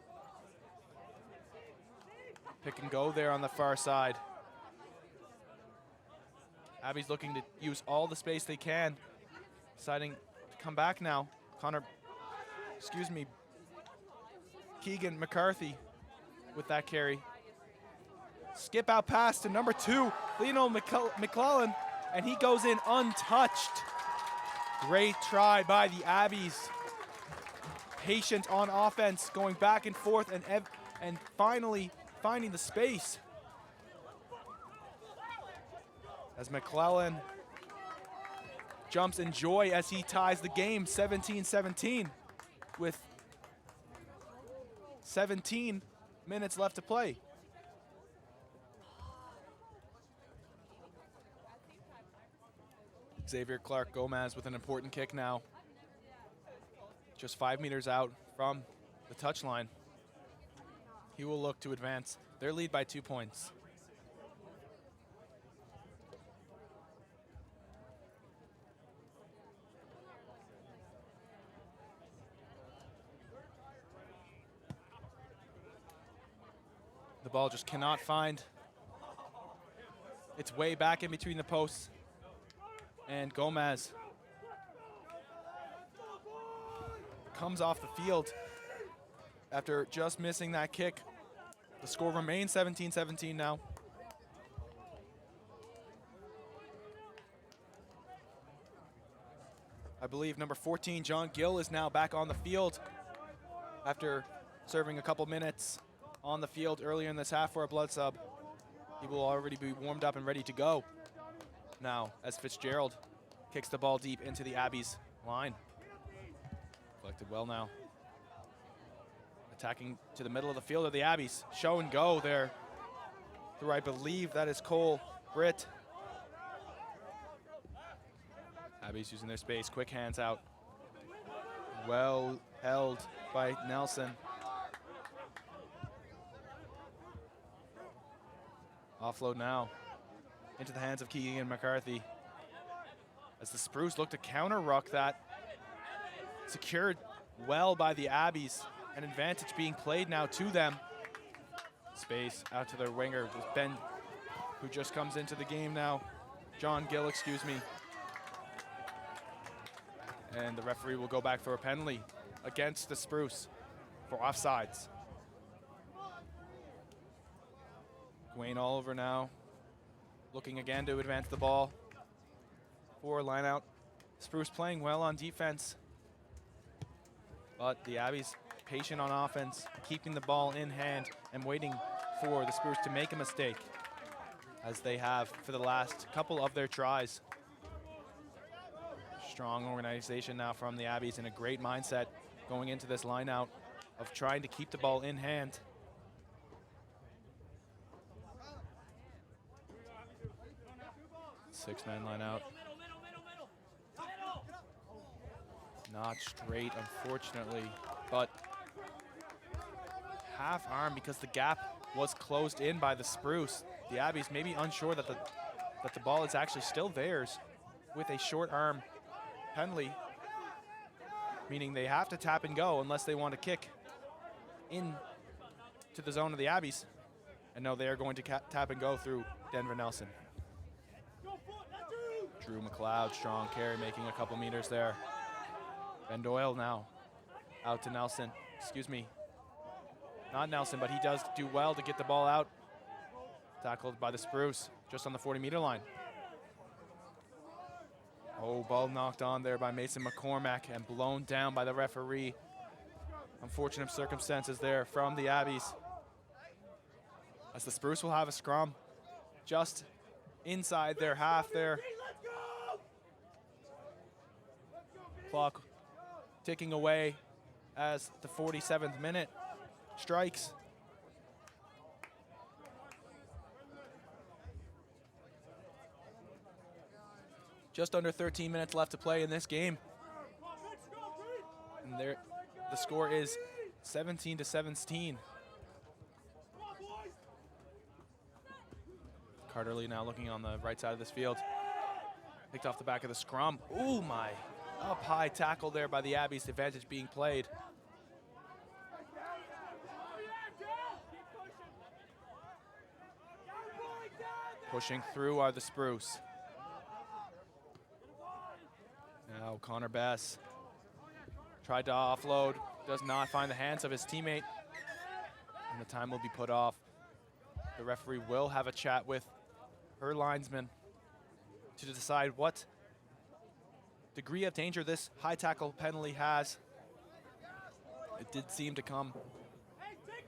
Pick and go there on the far side. Abby's looking to use all the space they can. Deciding to come back now. Keegan McCarthy with that carry. Skip out pass to number 2, Lionel McClellan, and he goes in untouched. Great try by the Abbies. Patient on offense, going back and forth, and finally finding the space. As McClellan jumps in joy as he ties the game 17-17 with 17 minutes left to play. Xavier Clark Gomez with an important kick now. Just 5 meters out from the touchline. He will look to advance their lead by 2 points. The ball just cannot find its way back in between the posts. And Gomez comes off the field after just missing that kick. The score remains 17-17 now. I believe number 14, John Gill, is now back on the field after serving a couple minutes on the field earlier in this half for a blood sub. He will already be warmed up and ready to go now as Fitzgerald kicks the ball deep into the Abbies line. Collected well now. Attacking to the middle of the field of the Abbies. Show and go there through, I believe that is Cole Britt. Abbies using their space, quick hands out. Well held by Nelson. Offload now into the hands of Keegan McCarthy. As the Spruce look to counter-ruck that. Secured well by the Abbies. An advantage being played now to them. Space out to their winger with Ben, who just comes into the game now. John Gill, excuse me. And the referee will go back for a penalty against the Spruce for offsides. Wayne Oliver now looking again to advance the ball for line out. Spruce playing well on defense, but the Abbies patient on offense, keeping the ball in hand and waiting for the Spruce to make a mistake, as they have for the last couple of their tries. Strong organization now from the Abbies and a great mindset going into this line out of trying to keep the ball in hand. Six-man line out. Not straight, unfortunately, but half arm because the gap was closed in by the Spruce. The Abbies may be unsure that the ball is actually still theirs with a short arm penalty, meaning they have to tap and go unless they want to kick in to the zone of the Abbies. And no, they are going to tap and go through Denver Nelson. Drew McLeod, strong carry, making a couple meters there. Ben Doyle now out to Nelson. Excuse me, not Nelson, but he does do well to get the ball out. Tackled by the Spruce, just on the 40-meter line. Oh, ball knocked on there by Mason McCormack and blown down by the referee. Unfortunate circumstances there from the Abbies. As the Spruce will have a scrum just inside their half there. Clock ticking away as the 47th minute strikes. Just under 13 minutes left to play in this game. And there, the score is 17-17. Carterley now looking on the right side of this field. Picked off the back of the scrum. Oh my, up high tackle there by the Abbies, advantage being played. Pushing through are the Spruce. Now Connor Bess tried to offload, does not find the hands of his teammate, and the time will be put off. The referee will have a chat with her linesman to decide what degree of danger this high tackle penalty has. It did seem to come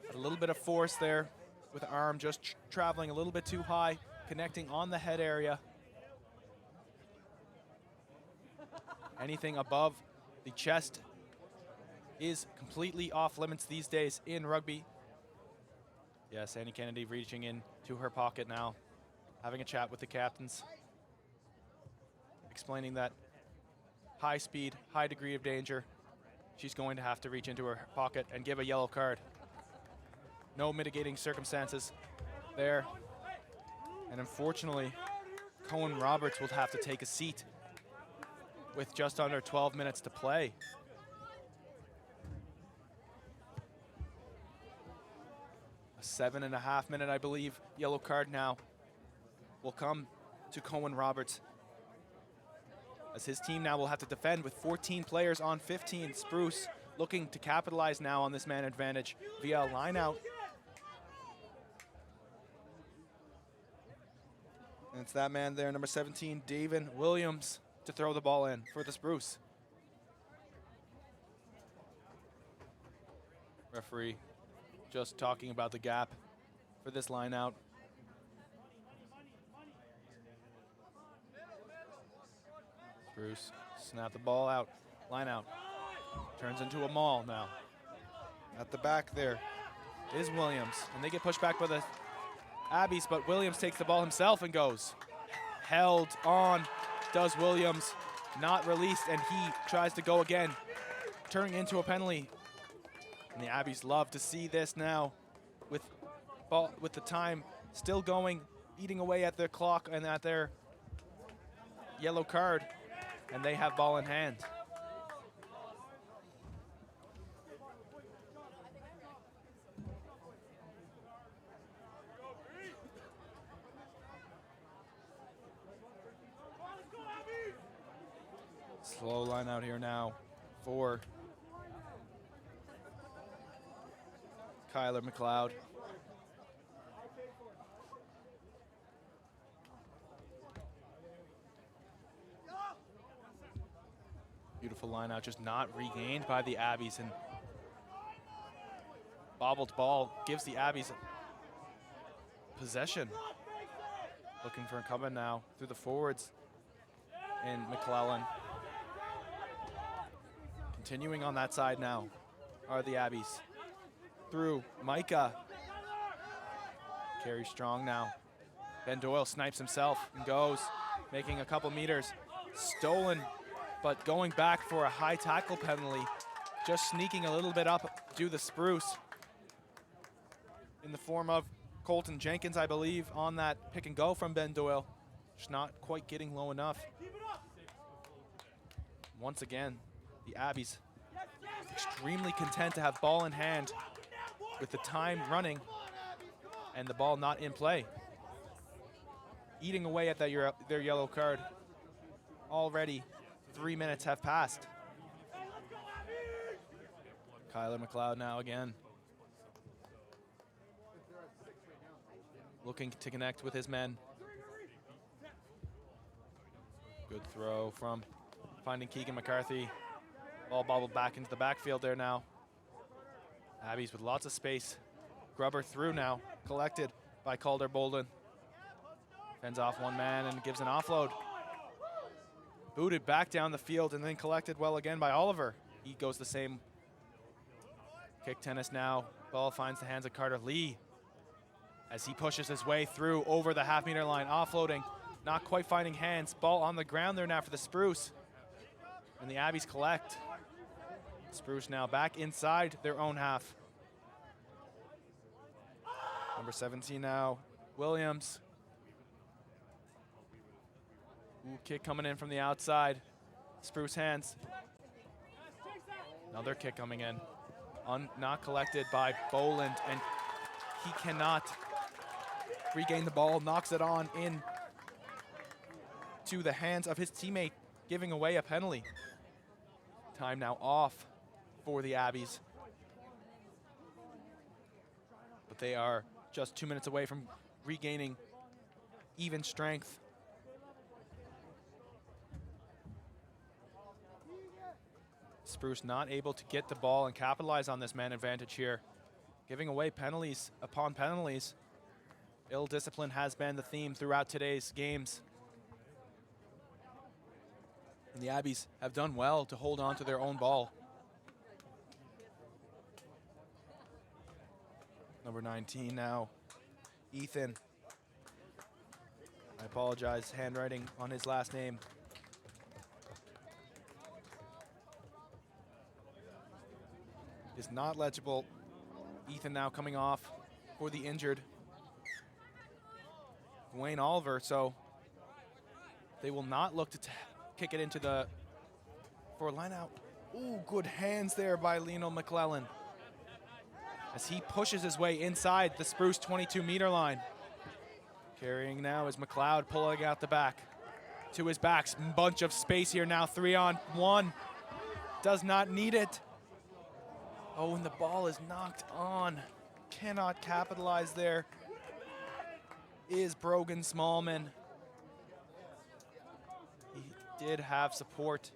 at a little bit of force there, with the arm just traveling a little bit too high, connecting on the head area. Anything above the chest is completely off limits these days in rugby. Yes, Annie Kennedy reaching in to her pocket now, having a chat with the captains, explaining that high speed, high degree of danger. She's going to have to reach into her pocket and give a yellow card. No mitigating circumstances there. And unfortunately, Cohen Roberts will have to take a seat with just under 12 minutes to play. A 7.5 minute, I believe, yellow card now will come to Cohen Roberts, as his team now will have to defend with 14 players on 15. Spruce looking to capitalize now on this man advantage via a line out. And it's that man there, number 17, David Williams, to throw the ball in for the Spruce. Referee just talking about the gap for this line out. Spruce snap the ball out, line out. Turns into a maul now. At the back there is Williams, and they get pushed back by the Abbies, but Williams takes the ball himself and goes. Held on does Williams, not released, and he tries to go again, turning into a penalty. And the Abbies love to see this now, with the time still going, eating away at their clock and at their yellow card, and they have ball in hand. Slow line out here now for Kyler McLeod. Beautiful line out, just not regained by the Abbies, and bobbled ball gives the Abbies possession. Looking for incumbent now through the forwards in McClellan. Continuing on that side now are the Abbies. Through Micah. Carry strong now. Ben Doyle snipes himself and goes, making a couple meters. Stolen, but going back for a high tackle penalty. Just sneaking a little bit up to the Spruce in the form of Colton Jenkins, I believe, on that pick and go from Ben Doyle. Just not quite getting low enough. Once again, the Abbies extremely content to have ball in hand with the time running and the ball not in play. Eating away at their yellow card. already 3 minutes have passed. Kyler McLeod now again. Looking to connect with his men. Good throw from finding Keegan McCarthy. Ball bobbled back into the backfield there now. Abbies with lots of space. Grubber through now, collected by Calder Bolden. Fends off one man and gives an offload. Booted back down the field and then collected well again by Oliver. He goes the same. Kick tennis now. Ball finds the hands of Carter Lee as he pushes his way through over the half-meter line, offloading, not quite finding hands. Ball on the ground there now for the Spruce. And the Abbies collect. Spruce now back inside their own half. Number 17 now, Williams. Ooh, kick coming in from the outside. Spruce hands. Another kick coming in. Not collected by Boland, and he cannot regain the ball, knocks it on in to the hands of his teammate, giving away a penalty. Time now off for the Abbies. But they are just 2 minutes away from regaining even strength. Spruce not able to get the ball and capitalize on this man advantage here. Giving away penalties upon penalties. Ill discipline has been the theme throughout today's games. And the Abbies have done well to hold on to their own ball. Number 19 now, Ethan. I apologize, handwriting on his last name. Is not legible. Ethan now coming off for the injured Wayne Oliver, so they will not look to kick it into the for a line out. Ooh, good hands there by Lionel McClellan as he pushes his way inside the Spruce 22-meter line. Carrying now is McLeod, pulling out the back to his backs. Bunch of space here now, 3-on-1. Does not need it. Oh, and the ball is knocked on. Cannot capitalize there. Is Brogan Smallman. He did have support,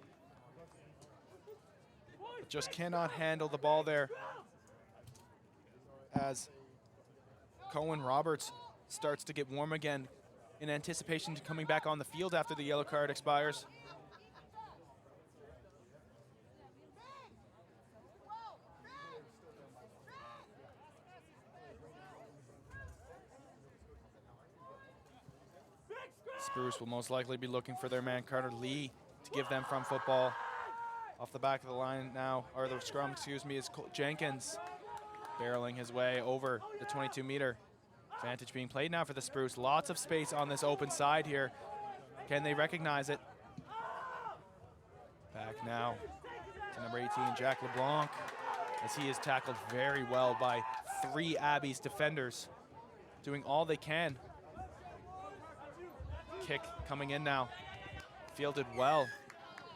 but just cannot handle the ball there as Cohen Roberts starts to get warm again in anticipation to coming back on the field after the yellow card expires. Spruce will most likely be looking for their man Carter Lee to give them from football. Off the back of the line now, or the scrum, excuse me, is Jenkins barreling his way over the 22-meter. Advantage being played now for the Spruce. Lots of space on this open side here. Can they recognize it? Back now to number 18, Jack LeBlanc, as he is tackled very well by 3 Abbies defenders, doing all they can. Kick coming in now, fielded well,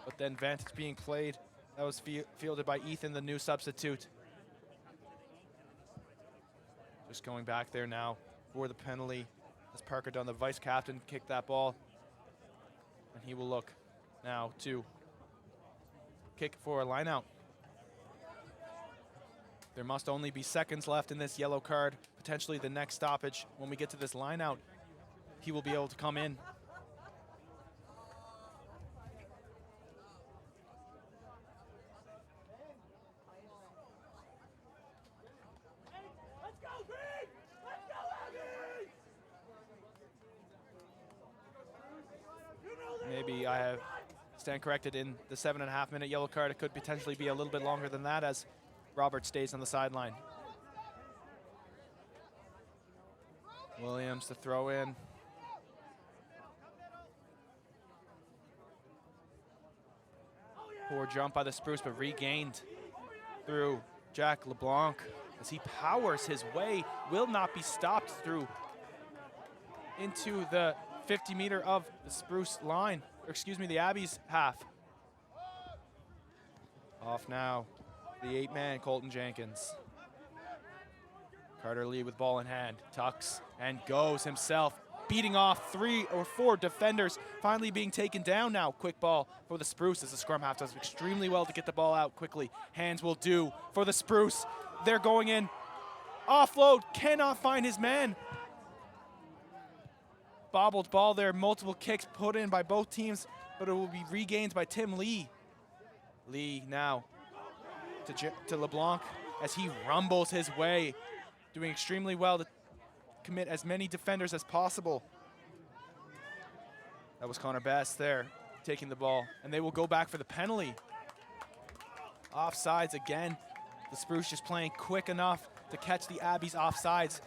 but then vantage being played. That was fielded by Ethan, the new substitute. Just going back there now for the penalty as Parker Dunn, the vice captain, kicked that ball. And he will look now to kick for a line out. There must only be seconds left in this yellow card, potentially the next stoppage. When we get to this line out, he will be able to come in. Maybe I have stand corrected in the 7.5-minute yellow card. It could potentially be a little bit longer than that as Robert stays on the sideline. Williams to throw in. Poor jump by the Spruce, but regained through Jack LeBlanc as he powers his way, will not be stopped through into the 50-meter of the Spruce line, or excuse me, the Abbies half. Off now, the 8-man Colton Jenkins. Carter Lee with ball in hand, tucks and goes himself, beating off 3 or 4 defenders, finally being taken down now. Quick ball for the Spruce as the scrum half does extremely well to get the ball out quickly. Hands will do for the Spruce. They're going in. Offload, cannot find his man. Bobbled ball there, multiple kicks put in by both teams, but it will be regained by Tim Lee. Lee now to LeBlanc as he rumbles his way, doing extremely well to commit as many defenders as possible. That was Connor Bass there, taking the ball, and they will go back for the penalty. Offsides again. The Spruce just playing quick enough to catch the Abbies offsides,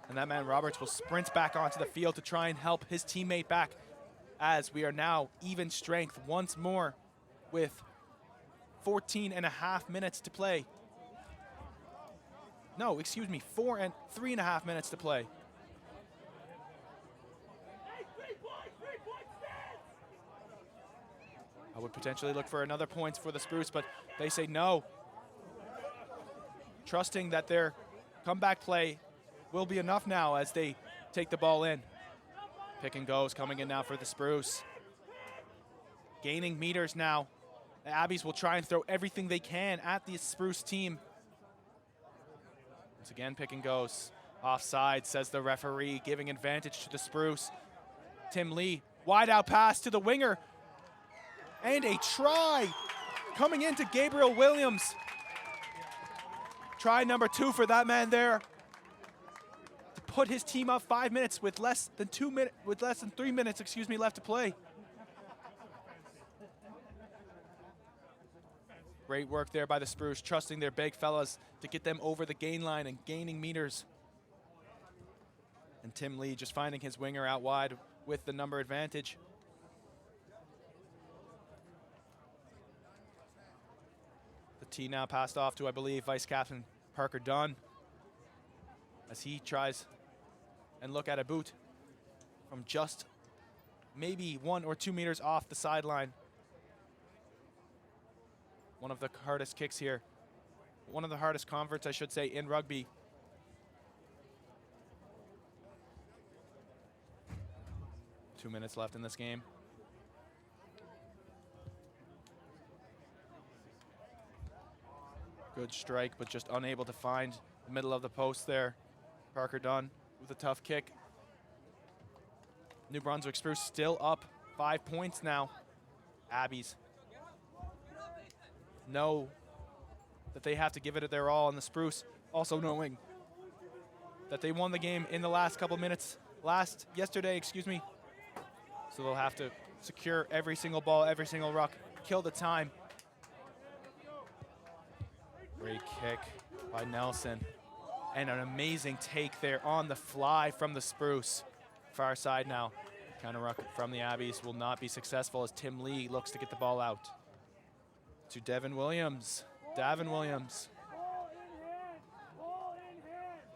and that man Roberts will sprint back onto the field to try and help his teammate back, as we are now even strength once more with 14.5 minutes to play. No, excuse me, 3.5 minutes to play. I would potentially look for another points for the Spruce, but they say no. Trusting that their comeback play will be enough now as they take the ball in. Pick and goes coming in now for the Spruce. Gaining meters now. The Abbies will try and throw everything they can at the Spruce team. Once again, pick and goes. Offside, says the referee, giving advantage to the Spruce. Tim Lee, wide out pass to the winger. And a try coming into Gabriel Williams. Try number 2 for that man there, to put his team up 5 minutes with less than 3 minutes, excuse me, left to play. Great work there by the Spruce, trusting their big fellas to get them over the gain line and gaining meters. And Tim Lee just finding his winger out wide with the number advantage. The tee now passed off to, I believe, Vice Captain Parker Dunn, as he tries and look at a boot from just maybe 1 or 2 meters off the sideline. One of the hardest kicks here. One of the hardest converts, I should say, in rugby. Two minutes left in this game. Good strike, but just unable to find the middle of the post there. Parker Dunn with a tough kick. New Brunswick Spruce still up 5 points now. Abbies know that they have to give it their all, and the Spruce also knowing that they won the game in the last couple minutes, yesterday, excuse me. So they'll have to secure every single ball, every single ruck, kill the time. Great kick by Nelson, and an amazing take there on the fly from the Spruce. Far side now. Counter ruck from the Abbies will not be successful as Tim Lee looks to get the ball out to Davin Williams.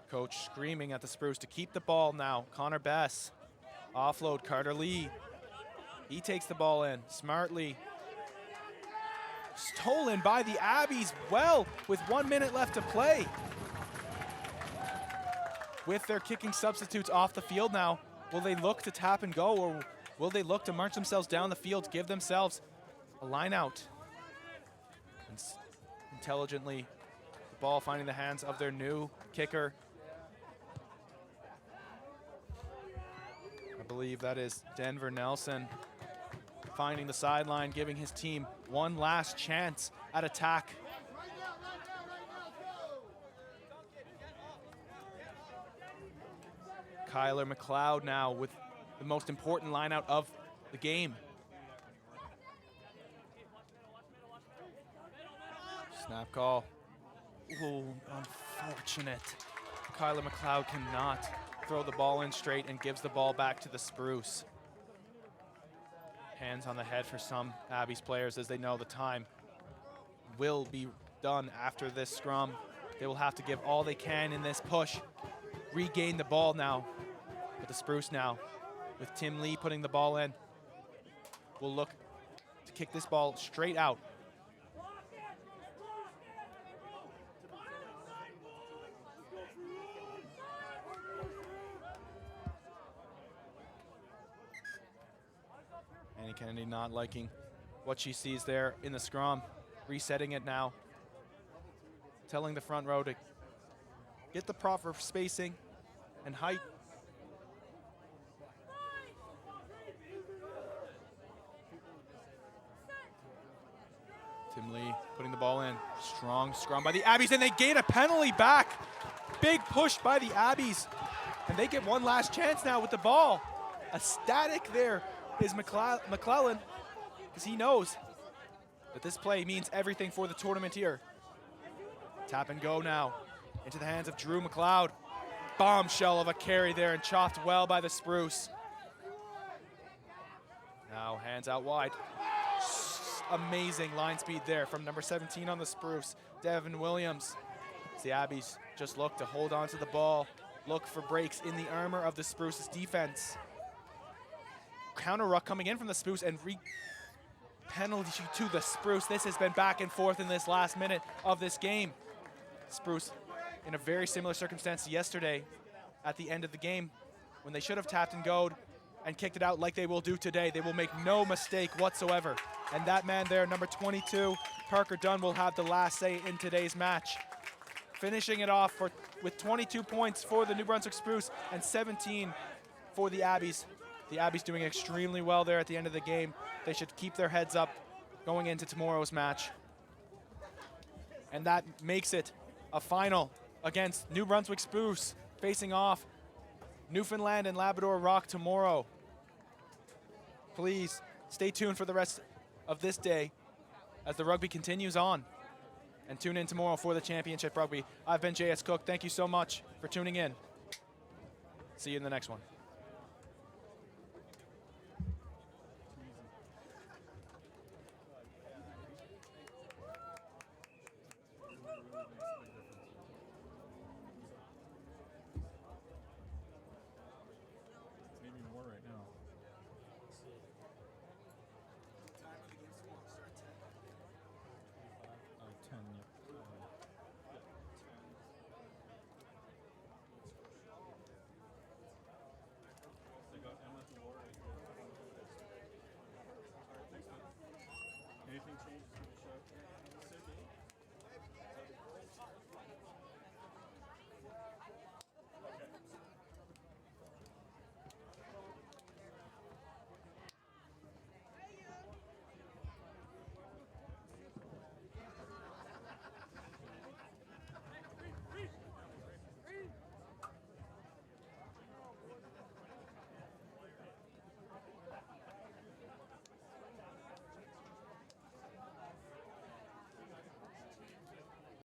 Coach screaming at the Spruce to keep the ball now. Connor Bess. Offload, Carter Lee. He takes the ball in smartly. Stolen by the Abbies well with 1 minute left to play. With their kicking substitutes off the field now, will they look to tap and go, or will they look to march themselves down the field, give themselves a line out? And intelligently, the ball finding the hands of their new kicker. I believe that is Denver Nelson, finding the sideline, giving his team one last chance at attack. Kyler McLeod now with the most important line out of the game. Snap call. Oh, unfortunate. Kyler McLeod cannot throw the ball in straight and gives the ball back to the Spruce. Hands on the head for some Abbies players as they know the time will be done after this scrum. They will have to give all they can in this push. Regain the ball now. But the Spruce now with Tim Lee putting the ball in. Will look to kick this ball straight out. Annie Kennedy not liking what she sees there in the scrum. Resetting it now. Telling the front row to get the proper spacing and height. Tim Lee putting the ball in. Strong scrum by the Abbies, and they gain a penalty back. Big push by the Abbies, and they get one last chance now with the ball. A static there is McClellan, because he knows that this play means everything for the tournament here. Tap and go now into the hands of Drew McLeod. Bombshell of a carry there and chopped well by the Spruce. Now hands out wide. Amazing line speed there from number 17 on the Spruce, Devin Williams. As the Abbies just look to hold on to the ball, look for breaks in the armor of the Spruce's defense. Counter ruck coming in from the Spruce and penalty to the Spruce. This has been back and forth in this last minute of this game. Spruce in a very similar circumstance to yesterday at the end of the game when they should have tapped and goed and kicked it out like they will do today. They will make no mistake whatsoever. And that man there, number 22, Parker Dunn, will have the last say in today's match. Finishing it off with 22 points for the New Brunswick Spruce and 17 for the Abbies. The Abbies doing extremely well there at the end of the game. They should keep their heads up going into tomorrow's match. And that makes it a final against New Brunswick Spruce facing off Newfoundland and Labrador Rock tomorrow. Please stay tuned for the rest of this day as the rugby continues on, and tune in tomorrow for the championship rugby. I've been J.S. Cook. Thank you so much for tuning in. See you in the next one.